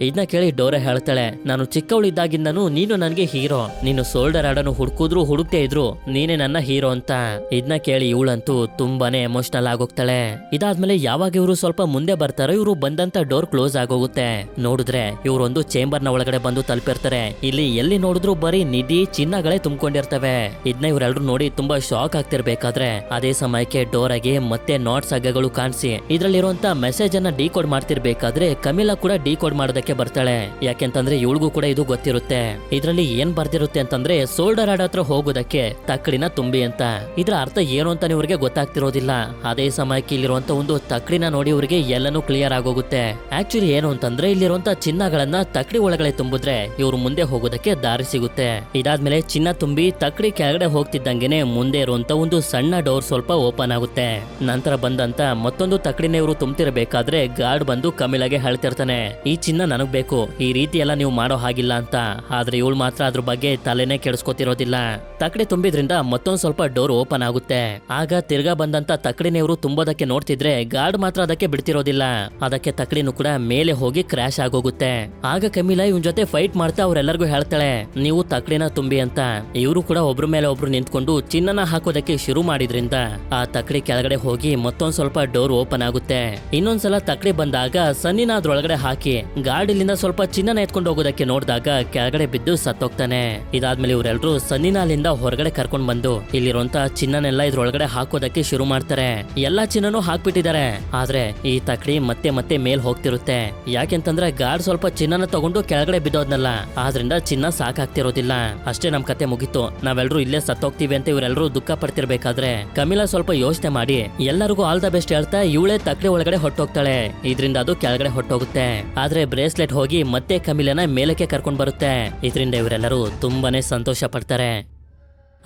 ಇದನ್ನ ಕೇಳಿ ಡೋರಾ ಹೇಳ್ತಾಳೆ, ನಾನು ಚಿಕ್ಕವಳಿದ್ದಾಗಿಂದನೂ ನೀನು ನನಗೆ ಹೀರೋ. ನೀನು ಸೋಲ್ಡರ್ ಆಡೋನು ಹುಡುಕಿದ್ರು ಹುಡುಕ್ತೇ ಇದ್ರು ನೀನೇ ನನ್ನ ಹೀರೋ ಅಂತ. ಇದನ್ನ ಕೇಳಿ ಇವಳಂತೂ ತುಂಬಾನೇ ಎಮೋಷನಲ್ ಆಗೋಗ್ತಾಳೆ. ಇದಾದ್ಮೇಲೆ ಯಾವಾಗ ಇವರು ಸ್ವಲ್ಪ ಮುಂದೆ ಬರ್ತಾರೋ ಇವರು ಬಂದಂತ ಡೋರ್ ಕ್ಲೋಸ್ ಆಗೋಗುತ್ತೆ. ನೋಡಿದ್ರೆ ಇವರೊಂದು ಚೇಂಬರ್ ನ ಒಳಗಡೆ ಬಂದು ತಲುಪಿರ್ತಾರೆ. ಇಲ್ಲಿ ಎಲ್ಲಿ ನೋಡಿದ್ರು ಬರೀ ನಿಧಿ ಚಿನ್ನಗಳೇ ತುಂಬಿಕೊಂಡಿರ್ತವೆ. ಇದನ್ನ ಇವರೆಲ್ಲರೂ ನೋಡಿ ತುಂಬಾ ಶಾಕ್ ಆಗ್ತಿರ್ಬೇಕಾದ್ರೆ ಅದೇ ಸಮಯಕ್ಕೆ ಡೋರಾಗೆ ಮತ್ತೆ ನಾಟ್ಸ್ ಹಗ್ಗಗಳು ಕಾಣಿಸಿ ಇದ್ರಲ್ಲಿರುವಂತ ಮೆಸೇಜ್ ಅನ್ನ ಡಿಕೋಡ್ ಮಾಡ್ತಿರ್ಬೇಕಾದ್ರೆ ಕಮಿಲಾ ಕೂಡ ಡಿಕೋಡ್ ಮಾಡೋದಕ್ಕೆ ಬರ್ತಾಳೆ. ಯಾಕೆಂತಂದ್ರೆ ಇವಳಿಗೂ ಕೂಡ ಇದು ಗೊತ್ತಿರುತ್ತೆ. ಇದ್ರಲ್ಲಿ ಏನ್ ಬರ್ದಿರುತ್ತೆ ಅಂತಂದ್ರೆ ಸೋಲ್ಡರ್ ಆಡ ಹತ್ರ ಹೋಗೋದಕ್ಕೆ ತಕ್ಕಡಿನ ತುಂಬಿ ಅಂತ. ಇದ್ರ ಅರ್ಥ ಏನು ಅಂತಾನೆ ಇವ್ರಿಗೆ ಗೊತ್ತಾಗ್ತಿರೋದಿಲ್ಲ. ಅದೇ ಸಮಯಕ್ಕೆ ಇಲ್ಲಿರುವಂತ ಒಂದು ತಕ್ಕಡಿನ ನೋಡಿ ಇವ್ರಿಗೆ ಎಲ್ಲನೂ ಕ್ಲಿಯರ್ ಆಗೋಗುತ್ತೆ. ಆಕ್ಚುಲಿ ಏನು ಅಂತಂದ್ರೆ ಇಲ್ಲಿರುವಂತ ಚಿನ್ನಗಳನ್ನ ತಕ್ಕಡಿ ಒಳಗಡೆ ತುಂಬಿದ್ರೆ ಇವ್ರು ಮುಂದೆ ಹೋಗೋದಕ್ಕೆ ದಾರಿ ಸಿಗುತ್ತೆ. ಇದಾದ್ಮೇಲೆ ಚಿನ್ನ ತುಂಬಿ ತಕ್ಕಡಿ ಕೆಳಗಡೆ ಹೋಗ್ತಿದ್ದಂಗೆನೆ ಮುಂದೆ ಇರುವಂತ ಒಂದು ಸಣ್ಣ ಡೋರ್ ಸ್ವಲ್ಪ ಓಪನ್ ಆಗುತ್ತೆ. ನಂತರ ಬಂದಂತ ಮತ್ತೊಂದು ತಕ್ಕಡಿನ ಇವರು ತುಂಬ್ತಿರ್ಬೇಕಾದ್ರೆ ಗಾರ್ಡ್ ಬಂದು ಕಮಿಲಾಗೆ ಹೇಳ್ತಿರ್ತಾನೆ, ಈ ಚಿನ್ನ ನನಗ್ ಬೇಕು, ಈ ರೀತಿ ಎಲ್ಲ ನೀವು ಮಾಡೋ ಹಾಗಿಲ್ಲ ಅಂತ. ಆದ್ರೆ ಇವಳು ಮಾತ್ರ ಅದ್ರ ಬಗ್ಗೆ ತಲೆನೇ ಕೆಡಿಸ್ಕೊತಿರೋದಿಲ್ಲ. ತಕ್ಕಡಿ ತುಂಬಿದ್ರಿಂದ ಮತ್ತೊಂದ್ ಸ್ವಲ್ಪ ಡೋರ್ ಓಪನ್ ಆಗುತ್ತೆ. ಆಗ ತಿರ್ಗಾ ಬಂದಂತ ತಕ್ಕಡಿನ ಇವರು ತುಂಬೋದಕ್ಕೆ ನೋಡ್ತಿದ್ರೆ ಗಾರ್ಡ್ ಮಾತ್ರ ಅದಕ್ಕೆ ಬಿಡ್ತಿರೋದಿಲ್ಲ. ಅದಕ್ಕೆ ತಕ್ಕಡಿನೂ ಕೂಡ ಮೇಲೆ ಹೋಗಿ ಕ್ರಾಶ್ ಆಗೋಗುತ್ತೆ. ಆಗ ಕಮಿಲಾ ಇವನ್ ಜೊತೆ ಫೈಟ್ ಮಾಡ್ತಾ ಅವ್ರೆಲ್ಲರಿಗೂ ಹೇಳ್ತಾಳೆ, ನೀವು ತಕ್ಕಡಿನ ತುಂಬಿ ಅಂತ. ಇವರು ಕೂಡ ಒಬ್ರ ಮೇಲೆ ಒಬ್ರು ನಿಂತ್ಕೊಂಡು ಚಿನ್ನನ ಹಾಕೋದಕ್ಕೆ ಶುರು ಮಾಡಿದ್ರಿಂದ ಆ ತಕ್ಕಡಿ ಕೆಳಗಡೆ ಹೋಗಿ ಮತ್ತೊಂದ್ ಸ್ವಲ್ಪ ಡೋರ್ ಓಪನ್ ಆಗುತ್ತೆ. ಇನ್ನೊಂದ್ಸಲ ತಕ್ಕಡಿ ಬಂದಾಗ ಸನ್ನಿನ ಅದ್ರೊಳಗಡೆ ಹಾಕಿ ಗಾರ್ಡ್ ಇಲ್ಲಿಂದ ಸ್ವಲ್ಪ ಚಿನ್ನನ ಎತ್ಕೊಂಡು ಹೋಗೋದಕ್ಕೆ ನೋಡಿದಾಗ ಕೆಳಗಡೆ ಬಿದ್ದು ಸತ್ತೋಗ್ತಾನೆ. ಇದಾದ್ಮೇಲೆ ಇವರೆಲ್ಲರೂ ಸನ್ನಿನ ಅಲ್ಲಿಂದ ಹೊರಗಡೆ ಕರ್ಕೊಂಡ್ ಬಂದು ಇಲ್ಲಿರುವಂತ ಚಿನ್ನನೆಲ್ಲ ಇದ್ರೊಳಗಡೆ ಹಾಕೋದಕ್ಕೆ ಶುರು ಮಾಡ್ತಾರೆ. ಎಲ್ಲಾ ಚಿನ್ನನೂ ಹಾಕ್ಬಿಟ್ಟಿದ್ದಾರೆ. ಆದ್ರೆ ಈ ತಕ್ಕಡಿ ಮತ್ತೆ ಮತ್ತೆ ಮೇಲ್ ಹೋಗ್ತಿರುತ್ತೆ. ಯಾಕೆಂತಂದ್ರೆ ಗಾರ್ಡ್ ಸ್ವಲ್ಪ ಚಿನ್ನನ ತಗೊಂಡು ಕೆಳಗಡೆ ಬಿದ್ದೋದ್ನಲ್ಲ, ಆದ್ರಿಂದ ಚಿನ್ನ ಸಾಕಾಗ್ತಿರೋದಿಲ್ಲ. ಅಷ್ಟೇ ನಮ್ ಕತೆ ಮುಗೀತು, ನಾವೆಲ್ಲರೂ ಇಲ್ಲೇ ಸತ್ತೋಗ್ತೀವಿ ಅಂತ ಇವರೆಲ್ಲರೂ ದುಃಖ ಪಡ್ತಿರ್ಬೇಕಾದ್ರೆ ಕಮಿಲಾ ಸ್ವಲ್ಪ ಯೋಚನೆ ಮಾಡಿ ಎಲ್ಲರಿಗೂ ಆಲ್ ದ ಬೆಸ್ಟ್ ಹೇಳ್ತಾ ಇವಳೇ ತಕ್ಕಡಿ ಒಳಗಡೆ ಹೊಟ್ಟೋಗ್ತಾಳೆ. ಇದರಿಂದ ಅದು ಕೆಳಗಡೆ ಹೊಟ್ಟೋಗುತ್ತೆ. ಆದ್ರೆ ಬ್ರೇಸ್ಲೆಟ್ ಹೋಗಿ ಮತ್ತೆ ಕಮಿಲನ ಮೇಲಕ್ಕೆ ಕರ್ಕೊಂಡ್ ಬರುತ್ತೆ. ಇದರಿಂದ ಇವರೆಲ್ಲರೂ ತುಂಬಾನೇ ಸಂತೋಷ ಪಡ್ತಾರೆ.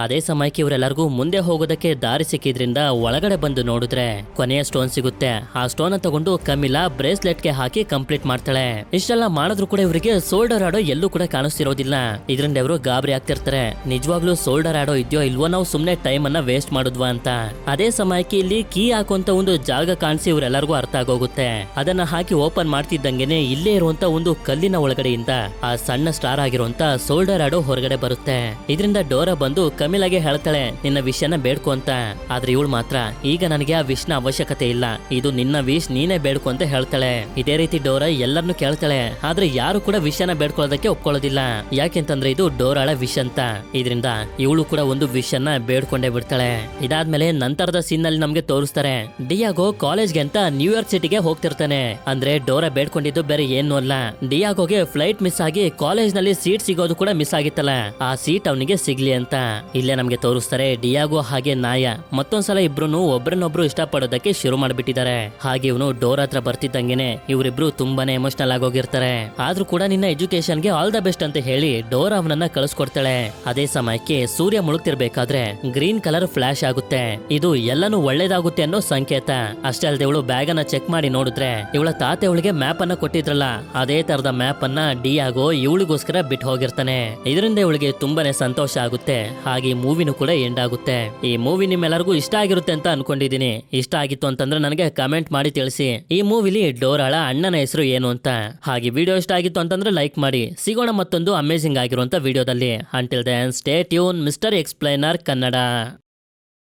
ಅದೇ ಸಮಯಕ್ಕೆ ಇವರೆಲ್ಲರಿಗೂ ಮುಂದೆ ಹೋಗೋದಕ್ಕೆ ದಾರಿ ಸಿಕ್ಕಿದ್ರಿಂದ ಒಳಗಡೆ ಬಂದು ನೋಡಿದ್ರೆ ಕೊನೆಯ ಸ್ಟೋನ್ ಸಿಗುತ್ತೆ. ಆ ಸ್ಟೋನ್ ತಗೊಂಡು ಕಮಿಲಾ ಬ್ರೇಸ್ಲೆಟ್ಗೆ ಹಾಕಿ ಕಂಪ್ಲೀಟ್ ಮಾಡ್ತಾಳೆ. ಇಷ್ಟೆಲ್ಲ ಮಾಡಿದ್ರು ಕೂಡ ಇವರಿಗೆ ಸೋಲ್ಡರ್ ಆಡೋ ಎಲ್ಲೂ ಕೂಡ ಕಾಣಿಸ್ತಿರೋದಿಲ್ಲ. ಇದರಿಂದ ಇವರು ಗಾಬರಿ ಆಗ್ತಿರ್ತಾರೆ, ನಿಜವಾಗ್ಲೂ ಸೋಲ್ಡರ್ ಆಡೋ ಇದೆಯೋ ಇಲ್ವೋ, ನಾವು ಸುಮ್ನೆ ಟೈಮ್ ಅನ್ನ ವೇಸ್ಟ್ ಮಾಡುದ್ವಾ ಅಂತ. ಅದೇ ಸಮಯಕ್ಕೆ ಇಲ್ಲಿ ಕೀ ಹಾಕುವಂತ ಒಂದು ಜಾಗ ಕಾಣಿಸಿ ಇವರೆಲ್ಲರಿಗೂ ಅರ್ಥ ಆಗೋಗುತ್ತೆ. ಅದನ್ನ ಹಾಕಿ ಓಪನ್ ಮಾಡ್ತಿದ್ದಂಗೆನೆ ಇಲ್ಲೇ ಇರುವಂತ ಒಂದು ಕಲ್ಲಿನ ಒಳಗಡೆಯಿಂದ ಆ ಸಣ್ಣ ಸ್ಟಾರ್ ಆಗಿರುವಂತ ಸೋಲ್ಡರ್ ಆಡೋ ಹೊರಗಡೆ ಬರುತ್ತೆ. ಇದರಿಂದ ಡೋರಾ ಬಂದು ಕಮಿಲಾಗೆ ಹೇಳ್ತಾಳೆ, ನಿನ್ನ ವಿಷಯನ ಬೇಡ್ಕೊ ಅಂತ. ಆದ್ರೆ ಇವಳು ಮಾತ್ರ, ಈಗ ನನಗೆ ಆ ವಿಷ್ನ ಅವಶ್ಯಕತೆ ಇಲ್ಲ, ಇದು ನಿನ್ನ ವಿಷ್, ನೀನೇ ಬೇಡ್ಕೊ ಅಂತ ಹೇಳ್ತಾಳೆ. ಇದೇ ರೀತಿ ಡೋರಾ ಎಲ್ಲರನ್ನು ಕೇಳ್ತಾಳೆ. ಆದ್ರೆ ಯಾರು ಕೂಡ ವಿಷಯನ ಬೇಡ್ಕೊಳ್ಳೋದಕ್ಕೆ ಒಪ್ಕೊಳ್ಳೋದಿಲ್ಲ. ಯಾಕೆಂತಂದ್ರೆ ಇದು ಡೋರಾಳ ವಿಷ್ ಅಂತ. ಇದರಿಂದ ಇವಳು ಕೂಡ ಒಂದು ವಿಷಯನ್ನ ಬೇಡ್ಕೊಂಡೇ ಬಿಡ್ತಾಳೆ. ಇದಾದ್ಮೇಲೆ ನಂತರದ ಸೀನ್ ನಲ್ಲಿ ನಮ್ಗೆ ತೋರಿಸ್ತಾರೆ, ಡಿಯಾಗೋ ಕಾಲೇಜ್ಗೆ ಅಂತ ನ್ಯೂಯಾರ್ಕ್ ಸಿಟಿಗೆ ಹೋಗ್ತಿರ್ತಾನೆ. ಅಂದ್ರೆ ಡೋರಾ ಬೇಡ್ಕೊಂಡಿದ್ದು ಬೇರೆ ಏನು ಅಲ್ಲ, ಡಿಯಾಗೋಗೆ ಫ್ಲೈಟ್ ಮಿಸ್ ಆಗಿ ಕಾಲೇಜ್ ನಲ್ಲಿ ಸೀಟ್ ಸಿಗೋದು ಕೂಡ ಮಿಸ್ ಆಗಿತ್ತಲ್ಲ, ಆ ಸೀಟ್ ಅವನಿಗೆ ಸಿಗ್ಲಿ ಅಂತ. ಇಲ್ಲೇ ನಮ್ಗೆ ತೋರಿಸ್ತಾರೆ ಡಿಯಾಗೋ ಹಾಗೆ ನಾಯ ಮತ್ತೊಂದ್ಸಲ ಇಬ್ರು ಒಬ್ರನ್ನೊಬ್ರು ಇಷ್ಟಪಡೋದಕ್ಕೆ ಶುರು ಮಾಡ್ಬಿಟ್ಟಿದ್ದಾರೆ. ಹಾಗೆ ಇವನು ಡೋರ್ ಹತ್ರ ಬರ್ತಿದ್ದಂಗೆನೆ ಇವರಿಬ್ರು ತುಂಬಾನೇ ಎಮೋಷನಲ್ ಆಗೋಗಿರ್ತಾರೆ. ಆದ್ರೂ ಕೂಡ ನಿನ್ನ ಎಜುಕೇಶನ್ಗೆ ಆಲ್ ದ ಬೆಸ್ಟ್ ಅಂತ ಹೇಳಿ ಡೋರ್ ಅವನನ್ನ ಕಳಿಸ್ಕೊಡ್ತಾಳೆ. ಅದೇ ಸಮಯಕ್ಕೆ ಸೂರ್ಯ ಮುಳುಗ್ತಿರ್ಬೇಕಾದ್ರೆ ಗ್ರೀನ್ ಕಲರ್ ಫ್ಲಾಶ್ ಆಗುತ್ತೆ. ಇದು ಎಲ್ಲನೂ ಒಳ್ಳೇದಾಗುತ್ತೆ ಅನ್ನೋ ಸಂಕೇತ. ಅಷ್ಟೇ ಅಲ್ಲದೆ ಇವಳು ಬ್ಯಾಗ್ ಅನ್ನ ಚೆಕ್ ಮಾಡಿ ನೋಡಿದ್ರೆ ಇವಳ ತಾತೆ ಅವಳಿಗೆ ಮ್ಯಾಪ್ ಅನ್ನ ಕೊಟ್ಟಿದ್ರಲ್ಲ, ಅದೇ ತರದ ಮ್ಯಾಪ್ ಅನ್ನ ಡಿಯಾಗೋ ಇವಳಿಗೋಸ್ಕರ ಬಿಟ್ಟು ಹೋಗಿರ್ತಾನೆ. ಇದರಿಂದ ಇವಳಿಗೆ ತುಂಬಾನೇ ಸಂತೋಷ ಆಗುತ್ತೆ. ಹಾಗೆ ಮೂವಿನೂ ಕೂಡ ಎಂಡ್ ಆಗುತ್ತೆ. ಈ ಮೂವಿ ನಿಮ್ಮೆಲ್ಲರಿಗೂ ಇಷ್ಟ ಆಗಿರುತ್ತೆ ಅಂತ ಅನ್ಕೊಂಡಿದೀನಿ. ಇಷ್ಟ ಆಗಿತ್ತು ಅಂತಂದ್ರೆ ನನಗೆ ಕಮೆಂಟ್ ಮಾಡಿ ತಿಳಿಸಿ, ಈ ಮೂವಿಲಿ ಡೋರಾಳ ಅಣ್ಣನ ಹೆಸರು ಏನು ಅಂತ. ಹಾಗೆ ವಿಡಿಯೋ ಇಷ್ಟ ಆಗಿತ್ತು ಅಂತಂದ್ರೆ ಲೈಕ್ ಮಾಡಿ. ಸಿಗೋಣ ಮತ್ತೊಂದು ಅಮೇಜಿಂಗ್ ಆಗಿರುವಂತ ವಿಡಿಯೋದಲ್ಲಿ. Until then stay tune, Mister Explainer Kannada.